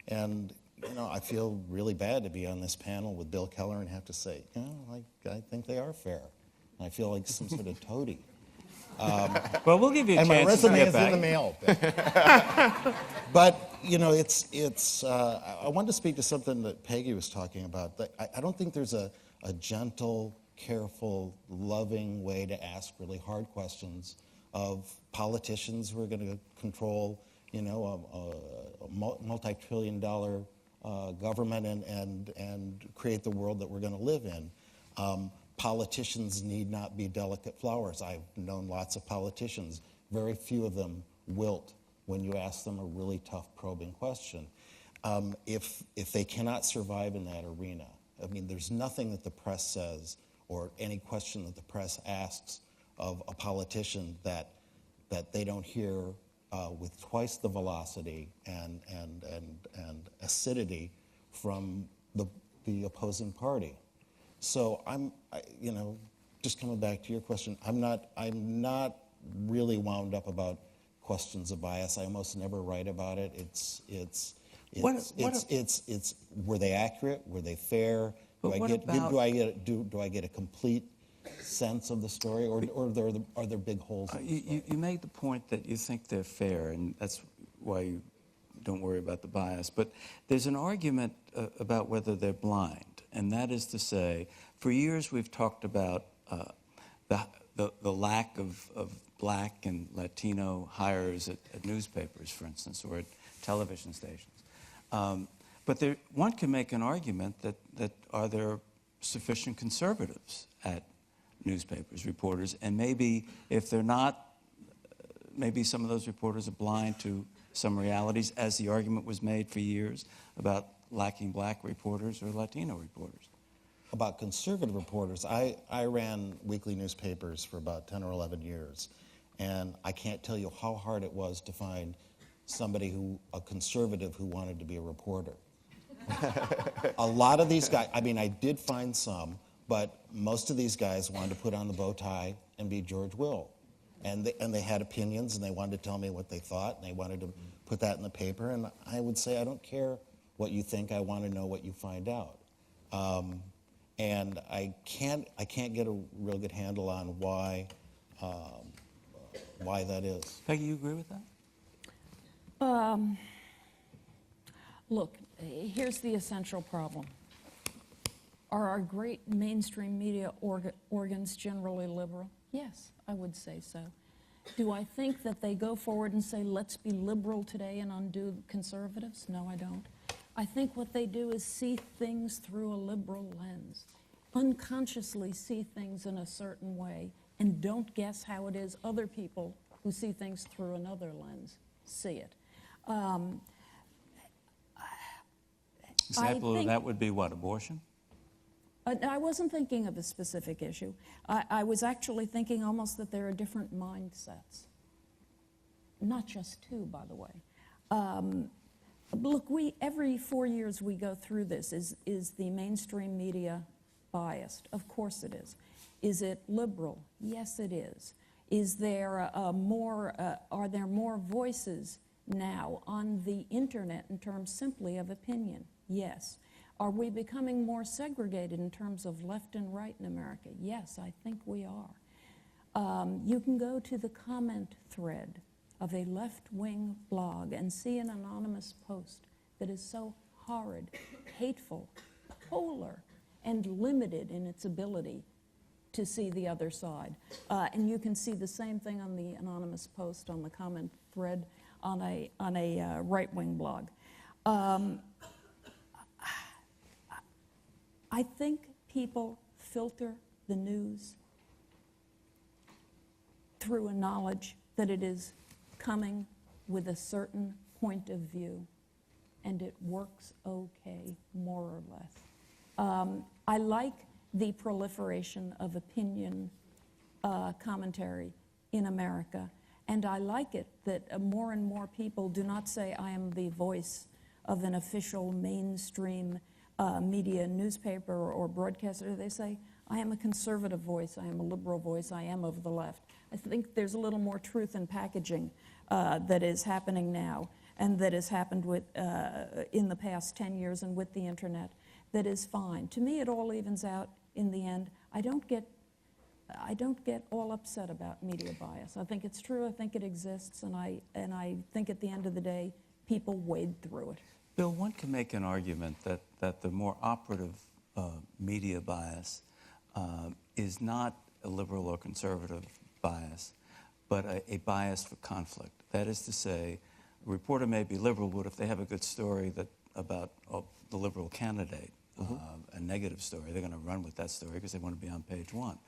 Speaker 5: And you know, I feel really bad to be on this panel with Bill Keller and have to say, you know, I think they are fair. And I feel like some sort of toady.
Speaker 1: Well, we'll give you a
Speaker 5: And my
Speaker 1: chance to
Speaker 5: resume
Speaker 1: get
Speaker 5: is
Speaker 1: back.
Speaker 5: in the mail. But you know, it's. I wanted to speak to something that Peggy was talking about. I don't think there's a gentle, careful, loving way to ask really hard questions of politicians who are going to control, you know, a multi-trillion-dollar government and create the world that we're going to live in. Politicians need not be delicate flowers. I've known lots of politicians. Very few of them wilt when you ask them a really tough, probing question. If they cannot survive in that arena, I mean, there's nothing that the press says or any question that the press asks of a politician that they don't hear with twice the velocity and acidity from the opposing party. So you know, just coming back to your question, I'm not really wound up about questions of bias. I almost never write about it. It's were they accurate? Were they fair? Do I get a complete sense of the story, or are there big holes in the story?
Speaker 1: You made the point that you think they're fair, and that's why you don't worry about the bias. But there's an argument about whether they're blind, and that is to say, for years we've talked about the lack of black and Latino hires at newspapers, for instance, or at television stations. But one can make an argument that are there sufficient conservatives at newspapers, reporters, and maybe if they're not, maybe some of those reporters are blind to some realities, as the argument was made for years about lacking black reporters or Latino reporters.
Speaker 5: About conservative reporters, I ran weekly newspapers for about 10 or 11 years, and I can't tell you how hard it was to find somebody a conservative who wanted to be a reporter. A lot of these guys, I mean, I did find some, but most of these guys wanted to put on the bow tie and be George Will. And they had opinions, and they wanted to tell me what they thought, and they wanted to put that in the paper. And I would say, I don't care what you think. I want to know what you find out. And I can't get a real good handle on why why that is.
Speaker 1: Peggy, you agree with that?
Speaker 3: Look, here's the essential problem. Are our great mainstream media organs generally liberal? Yes, I would say so. Do I think that they go forward and say, let's be liberal today and undo conservatives? No, I don't. I think what they do is see things through a liberal lens, unconsciously see things in a certain way, and don't guess how it is other people who see things through another lens see it.
Speaker 1: Example of that would be what, abortion?
Speaker 3: I wasn't thinking of a specific issue. I was actually thinking almost that there are different mindsets. Not just two, by the way. Look, every 4 years we go through this. Is the mainstream media biased? Of course it is. Is it liberal? Yes, it is. Is there are there more voices now on the internet in terms simply of opinion? Yes. Are we becoming more segregated in terms of left and right in America? Yes, I think we are. You can go to the comment thread of a left-wing blog and see an anonymous post that is so horrid, hateful, polar, and limited in its ability to see the other side. And you can see the same thing on the anonymous post on the comment thread on a right-wing blog. I think people filter the news through a knowledge that it is coming with a certain point of view, and it works okay, more or less. I like the proliferation of opinion commentary in America, and I like it that more and more people do not say, I am the voice of an official mainstream media newspaper or broadcaster. They say, I am a conservative voice, I am a liberal voice, I am of the left. I think there's a little more truth in packaging that is happening now, and that has happened in the past 10 years and with the internet, that is fine. To me, it all evens out in the end. I don't get all upset about media bias. I think it's true, I think it exists, and I think at the end of the day, people wade through it.
Speaker 1: Bill, one can make an argument that the more operative media bias is not a liberal or conservative bias, but a bias for conflict. That is to say, a reporter may be liberal, but if they have a good story about the liberal candidate, a negative story, they're going to run with that story because they want to be on page one.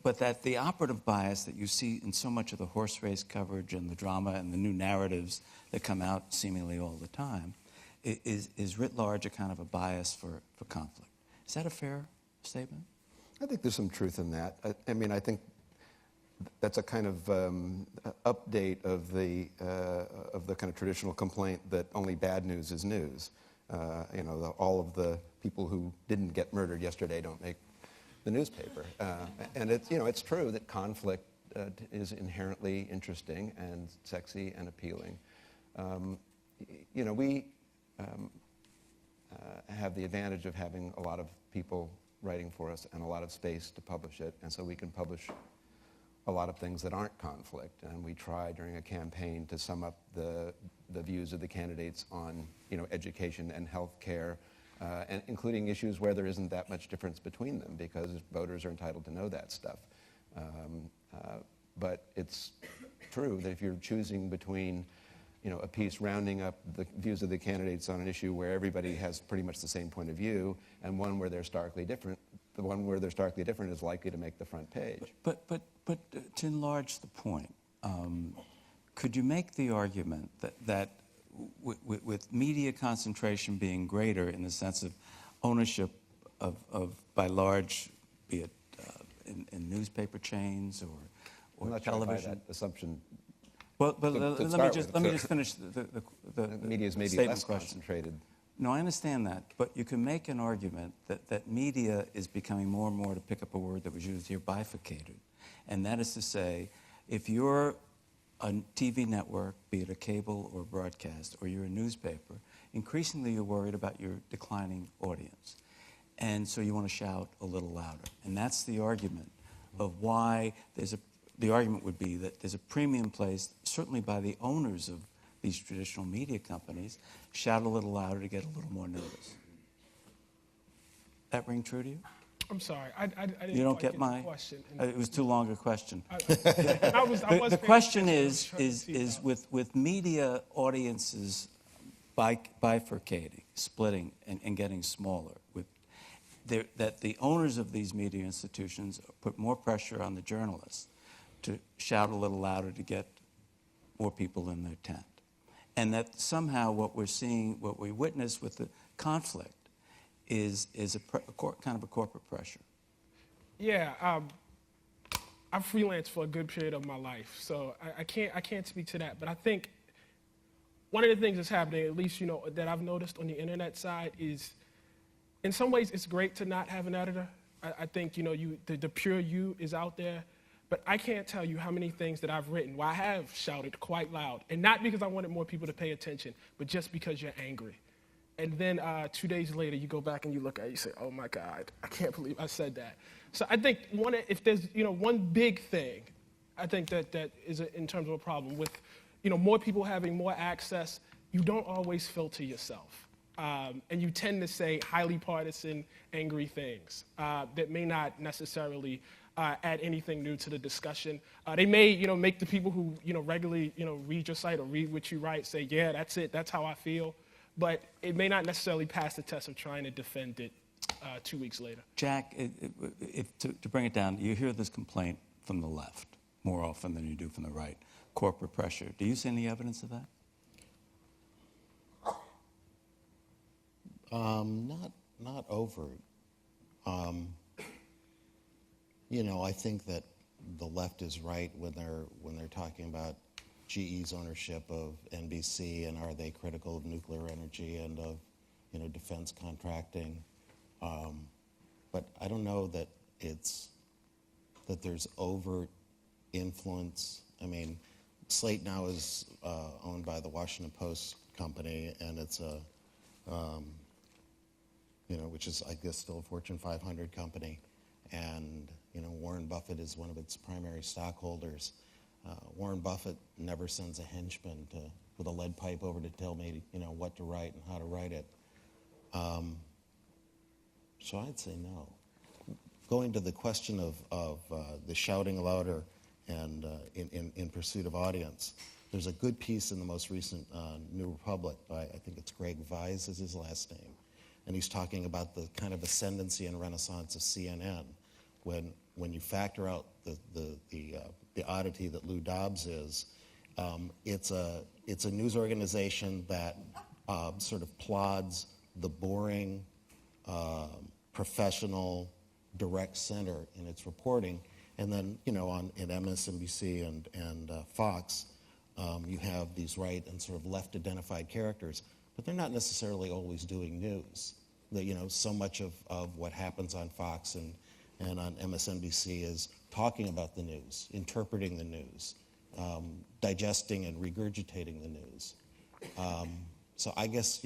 Speaker 1: But that the operative bias that you see in so much of the horse race coverage and the drama and the new narratives that come out seemingly all the time is writ large a kind of a bias for conflict. Is that a fair statement?
Speaker 2: I think there's some truth in that. I mean, I think that's a kind of update of the kind of traditional complaint that only bad news is news. All of the people who didn't get murdered yesterday don't make the newspaper. And it's true that conflict is inherently interesting and sexy and appealing. We have the advantage of having a lot of people writing for us and a lot of space to publish it, and so we can publish a lot of things that aren't conflict. And we try during a campaign to sum up the views of the candidates on education and health care, and including issues where there isn't that much difference between them, because voters are entitled to know that stuff. But it's true that if you're choosing between a piece rounding up the views of the candidates on an issue where everybody has pretty much the same point of view, and one where they're starkly different, the one where they're starkly different is likely to make the front page.
Speaker 1: But to enlarge the point, could you make the argument that with media concentration being greater in the sense of ownership of by large, be it in newspaper chains or
Speaker 2: I'm not
Speaker 1: television?
Speaker 2: sure I buy that assumption.
Speaker 1: Well, but let me just finish the
Speaker 2: media is maybe
Speaker 1: statement
Speaker 2: less
Speaker 1: question.
Speaker 2: concentrated.
Speaker 1: No, I understand that, but you can make an argument that media is becoming more and more, to pick up a word that was used here, bifurcated. And that is to say, if you're a TV network, be it a cable or broadcast, or you're a newspaper, increasingly you're worried about your declining audience. And so you want to shout a little louder. And that's the argument of why there's the argument would be that there's a premium placed, certainly by the owners of these traditional media companies, shout a little louder to get a little more notice. That ring true to you?
Speaker 4: I'm sorry, I didn't
Speaker 1: You don't
Speaker 4: quite
Speaker 1: get my
Speaker 4: the question.
Speaker 1: it was too long a question.
Speaker 4: The
Speaker 1: The question is with media audiences bifurcating, splitting, and getting smaller, that the owners of these media institutions put more pressure on the journalists to shout a little louder to get more people in their tent. And that somehow what we're seeing, what we witness with the conflict is kind of a corporate pressure.
Speaker 4: Yeah, I freelanced for a good period of my life, so I can't speak to that. But I think one of the things that's happening, at least that I've noticed on the internet side, is in some ways it's great to not have an editor. I think the pure you is out there, but I can't tell you how many things that I've written where I have shouted quite loud, and not because I wanted more people to pay attention, but just because you're angry. And then 2 days later, you go back and you look at it, you say, oh my God, I can't believe I said that. So I think if there's one big thing, I think that is in terms of a problem with more people having more access, you don't always filter yourself. And you tend to say highly partisan, angry things that may not necessarily add anything new to the discussion. They may make the people who regularly read your site or read what you write say, yeah, that's it, that's how I feel. But it may not necessarily pass the test of trying to defend it 2 weeks later.
Speaker 1: Jack, to bring it down, you hear this complaint from the left more often than you do from the right, corporate pressure. Do you see any evidence of that?
Speaker 5: Not overt. I think that the left is right when they're talking about GE's ownership of NBC and are they critical of nuclear energy and of defense contracting. But I don't know that there's overt influence. I mean, Slate now is owned by the Washington Post company, and it's which is, I guess, still a Fortune 500 company. And, Warren Buffett is one of its primary stockholders. Warren Buffett never sends a henchman with a lead pipe over to tell me, what to write and how to write it. So I'd say no. Going to the question of the shouting louder and in pursuit of audience, there's a good piece in the most recent New Republic by, I think it's Greg Vise is his last name, and he's talking about the kind of ascendancy and renaissance of CNN when you factor out the oddity that Lou Dobbs is. It's a news organization that sort of plods the boring, professional, direct center in its reporting, and then in MSNBC and Fox, you have these right and sort of left identified characters, but they're not necessarily always doing news. So much of what happens on Fox and on MSNBC is talking about the news, interpreting the news, digesting and regurgitating the news. So I guess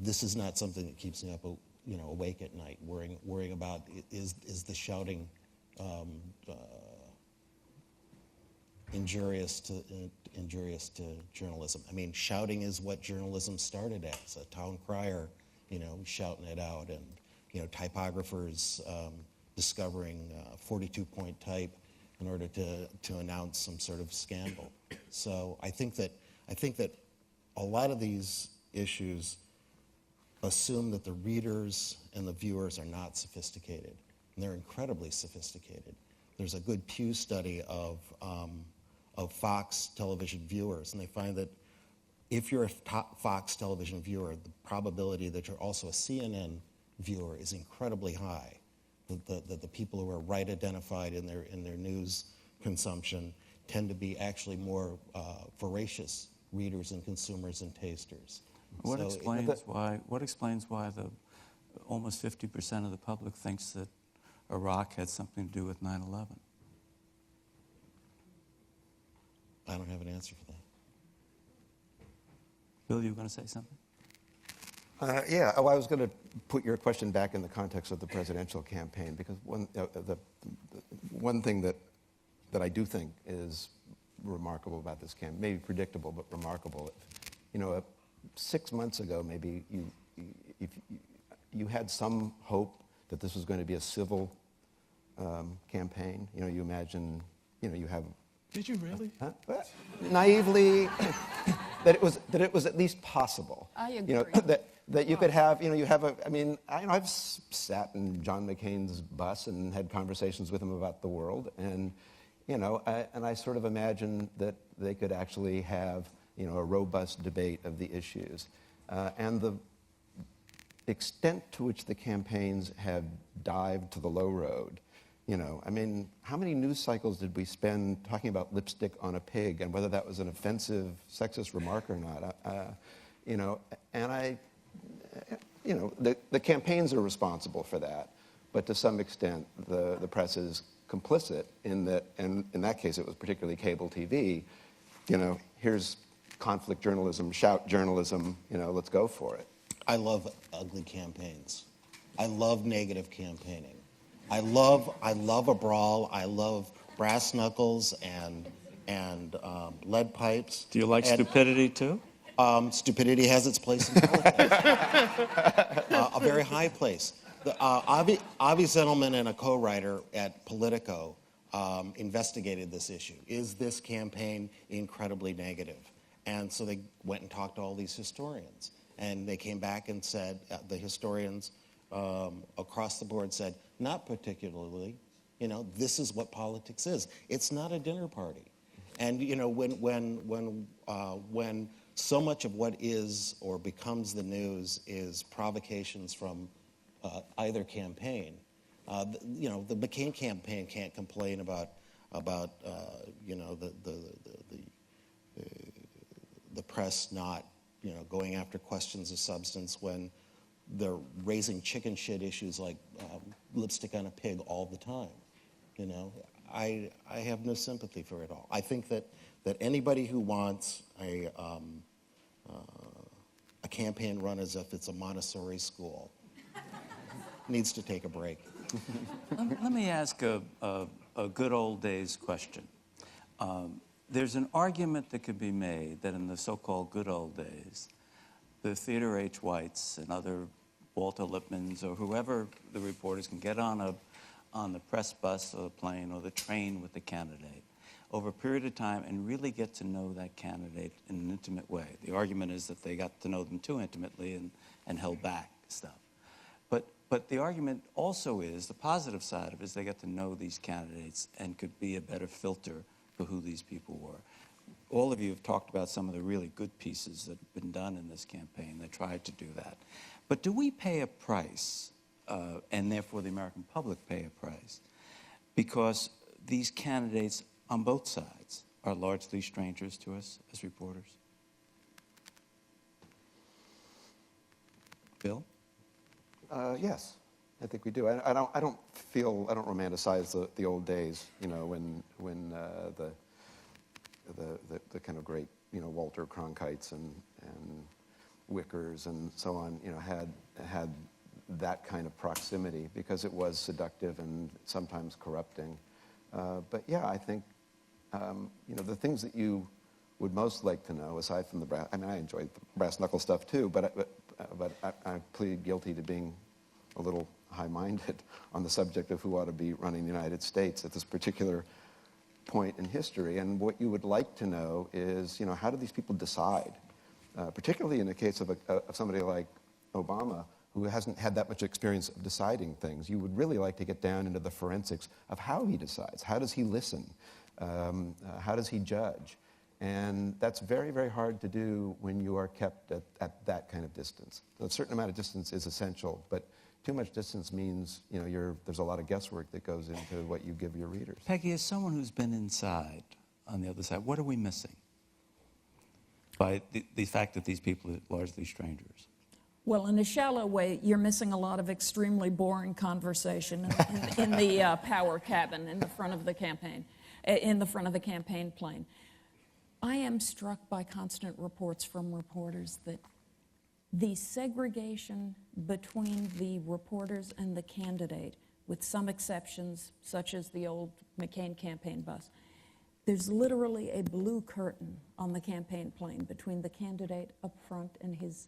Speaker 5: this is not something that keeps me up, awake at night, worrying about is the shouting injurious to journalism. I mean, shouting is what journalism started as, a town crier, shouting it out, and typographers discovering 42-point type in order to announce some sort of scandal. So I think that a lot of these issues assume that the readers and the viewers are not sophisticated, and they're incredibly sophisticated. There's a good Pew study of Fox television viewers, and they find that if you're a Fox television viewer, the probability that you're also a CNN viewer is incredibly high. That the people who are right identified in their news consumption tend to be actually more voracious readers and consumers and tasters.
Speaker 1: What explains why the almost 50% of the public thinks that Iraq had something to do with 9/11?
Speaker 5: I don't have an answer for that.
Speaker 1: Bill, you were going to say something?
Speaker 2: Yeah, I was going to put your question back in the context of the presidential campaign, because one thing that I do think is remarkable about this campaign, maybe predictable, but remarkable. 6 months ago, maybe you had some hope that this was going to be a civil campaign. You imagine, you have.
Speaker 4: Did you really?
Speaker 2: Naively, that it was at least possible.
Speaker 3: I agree.
Speaker 2: That you could have, I've sat in John McCain's bus and had conversations with him about the world, and I sort of imagined that they could actually have, a robust debate of the issues, and the extent to which the campaigns have dived to the low road. How many news cycles did we spend talking about lipstick on a pig and whether that was an offensive, sexist remark or not? The campaigns are responsible for that, but to some extent, the press is complicit in that, and in that case, it was particularly cable TV. Here's conflict journalism, shout journalism, let's go for it.
Speaker 5: I love ugly campaigns. I love negative campaigning. I love a brawl. I love brass knuckles and lead pipes.
Speaker 1: Do you like stupidity too?
Speaker 5: Stupidity has its place in politics, a very high place. Avi Zettelman and a co-writer at Politico investigated this issue. Is this campaign incredibly negative? And so they went and talked to all these historians. And they came back and said, the historians across the board said, not particularly. This is what politics is. It's not a dinner party. And when so much of what is or becomes the news is provocations from either campaign, the McCain campaign can't complain about the press not going after questions of substance when they're raising chicken shit issues like lipstick on a pig all the time. I have no sympathy for it all. I think that anybody who wants a campaign run as if it's a Montessori school needs to take a break.
Speaker 1: Let me ask a good old days question. There's an argument that could be made that in the so-called good old days, the Theodore H. Whites and other Walter Lippmans or whoever the reporters can get on the press bus or the plane or the train with the candidate over a period of time and really get to know that candidate in an intimate way. The argument is that they got to know them too intimately and held back stuff. But the argument also is, the positive side of it is they get to know these candidates and could be a better filter for who these people were. All of you have talked about some of the really good pieces that have been done in this campaign that tried to do that. But do we pay a price, and therefore the American public pay a price, because these candidates on both sides are largely strangers to us as reporters? Bill?
Speaker 2: Yes, I think we do. I don't romanticize the old days, when the kind of great, Walter Cronkites and Wickers and so on, had that kind of proximity, because it was seductive and sometimes corrupting. But yeah, I think, the things that you would most like to know, aside from I enjoyed the brass knuckle stuff too, but I plead guilty to being a little high-minded on the subject of who ought to be running the United States at this particular point in history. And what you would like to know is, how do these people decide? Particularly in the case of somebody like Obama, who hasn't had that much experience of deciding things. You would really like to get down into the forensics of how he decides. How does he listen? How does he judge? And that's very, very hard to do when you are kept at that kind of distance. A certain amount of distance is essential, but too much distance means, there's a lot of guesswork that goes into what you give your readers.
Speaker 1: Peggy, as someone who's been inside, on the other side, what are we missing by the fact that these people are largely strangers?
Speaker 3: Well, in a shallow way, you're missing a lot of extremely boring conversation in the power cabin in the front of the campaign, in the front of the campaign plane. I am struck by constant reports from reporters that The segregation between the reporters and the candidate, with some exceptions, such as the old McCain campaign bus, there's literally a blue curtain on the campaign plane between the candidate up front and his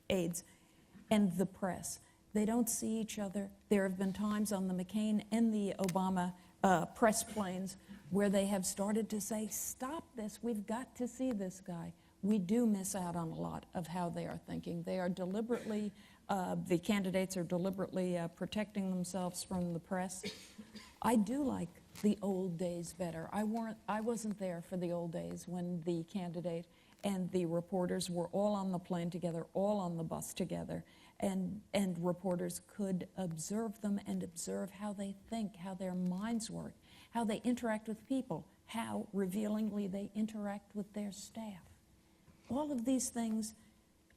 Speaker 3: aides and the press. They don't see each other. There have been times on the McCain and the Obama press planes where they have started to say, stop this, we've got to see this guy. We do miss out on a lot of how they are thinking. They are deliberately, the candidates are deliberately protecting themselves from the press. I do like the old days better. I wasn't there for the old days when the candidate and the reporters were all on the plane together, all on the bus together, and reporters could observe them and observe how they think, how their minds work, how they interact with people, how revealingly they interact with their staff. All of these things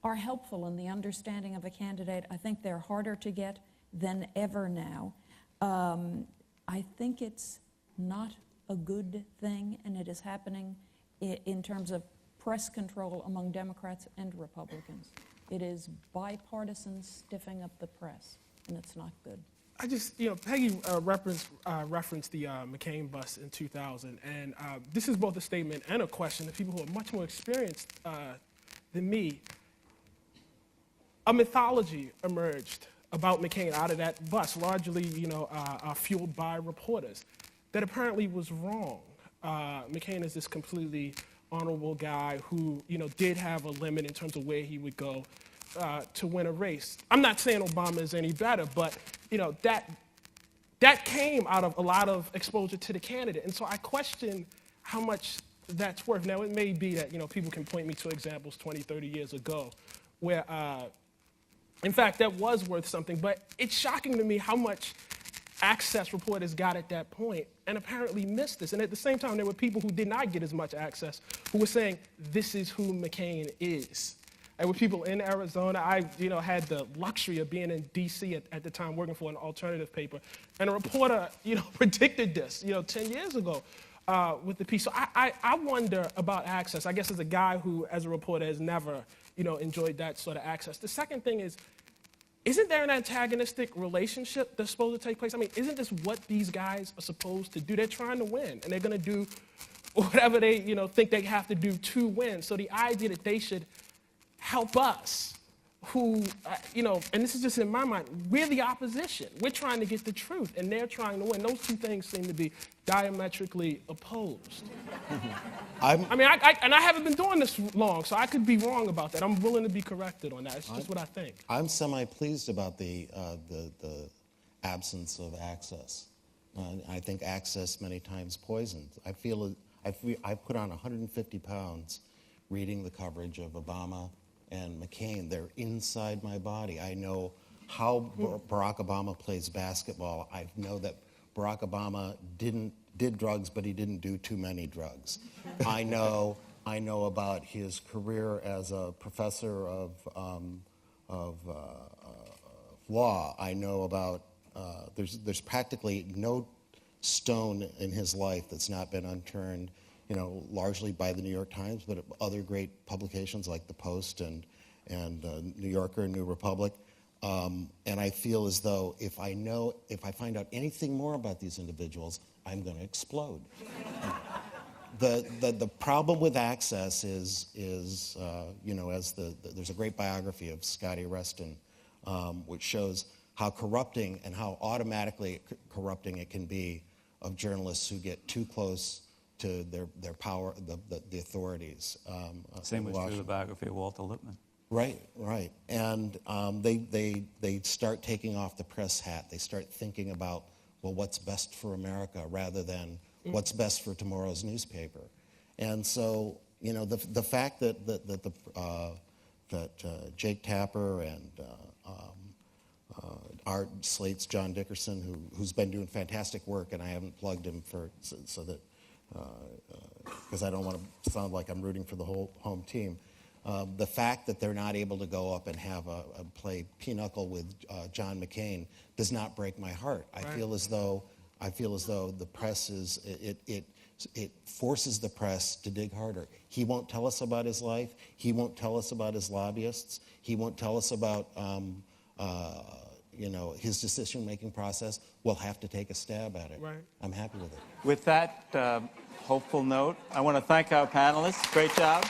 Speaker 3: are helpful in the understanding of a candidate. I think they're harder to get than ever now. I think it's not a good thing, and it is happening in terms of press control among Democrats and Republicans. It is bipartisan stiffing up the press, and it's not good.
Speaker 4: I just, Peggy referenced the McCain bus in 2000, and this is both a statement and a question to people who are much more experienced than me. A mythology emerged about McCain out of that bus, largely, fueled by reporters, that apparently was wrong. McCain is this completely honorable guy who, did have a limit in terms of where he would go to win a race. I'm not saying Obama is any better, but that came out of a lot of exposure to the candidate. And so I question how much that's worth. Now, it may be that, people can point me to examples 20, 30 years ago where, in fact, that was worth something. But it's shocking to me how much access reporters got at that point and apparently missed this. And at the same time, there were people who did not get as much access who were saying, this is who McCain is. There were people in Arizona. I, had the luxury of being in D.C. at the time working for an alternative paper. And a reporter, predicted this, 10 years ago with the piece. So I wonder about access. I guess as a guy who, as a reporter, has never, enjoyed that sort of access. The second thing is, isn't there an antagonistic relationship that's supposed to take place? I mean, isn't this what these guys are supposed to do? They're trying to win, and they're going to do whatever they, think they have to do to win. So the idea that they should help us who, and this is just in my mind, we're the opposition. We're trying to get the truth, and they're trying to win. Those two things seem to be diametrically opposed. I haven't been doing this long, so I could be wrong about that. I'm willing to be corrected on that. It's just what I think.
Speaker 5: I'm semi-pleased about the absence of access. I think access many times poisons. I feel I put on 150 pounds reading the coverage of Obama and McCain. They're inside my body. I know how Barack Obama plays basketball. I know that Barack Obama did drugs, but he didn't do too many drugs. I know about his career as a professor of law. I know about there's practically no stone in his life that's not been unturned, largely by the New York Times, but other great publications like The Post and New Yorker and New Republic. And I feel as though if I find out anything more about these individuals, I'm going to explode. The problem with access is there's a great biography of Scotty Reston, which shows how corrupting and how automatically corrupting it can be of journalists who get too close to their power, the authorities.
Speaker 1: Same was true of the biography of Walter Lippmann.
Speaker 5: Right. And they start taking off the press hat. They start thinking about, well, what's best for America rather than what's best for tomorrow's newspaper. And so, the fact that Jake Tapper and Art Slate's John Dickerson, who's been doing fantastic work, and I haven't plugged him so that because I don't want to sound like I'm rooting for the whole home team. The fact that they're not able to go up and have a play pinochle with John McCain does not break my heart. I feel as though the press is it forces the press to dig harder. He won't tell us about his life. He won't tell us about his lobbyists. He won't tell us about his decision-making process. We'll have to take a stab at it.
Speaker 4: Right.
Speaker 5: I'm happy with it.
Speaker 1: With that hopeful note, I want to thank our panelists. Great job.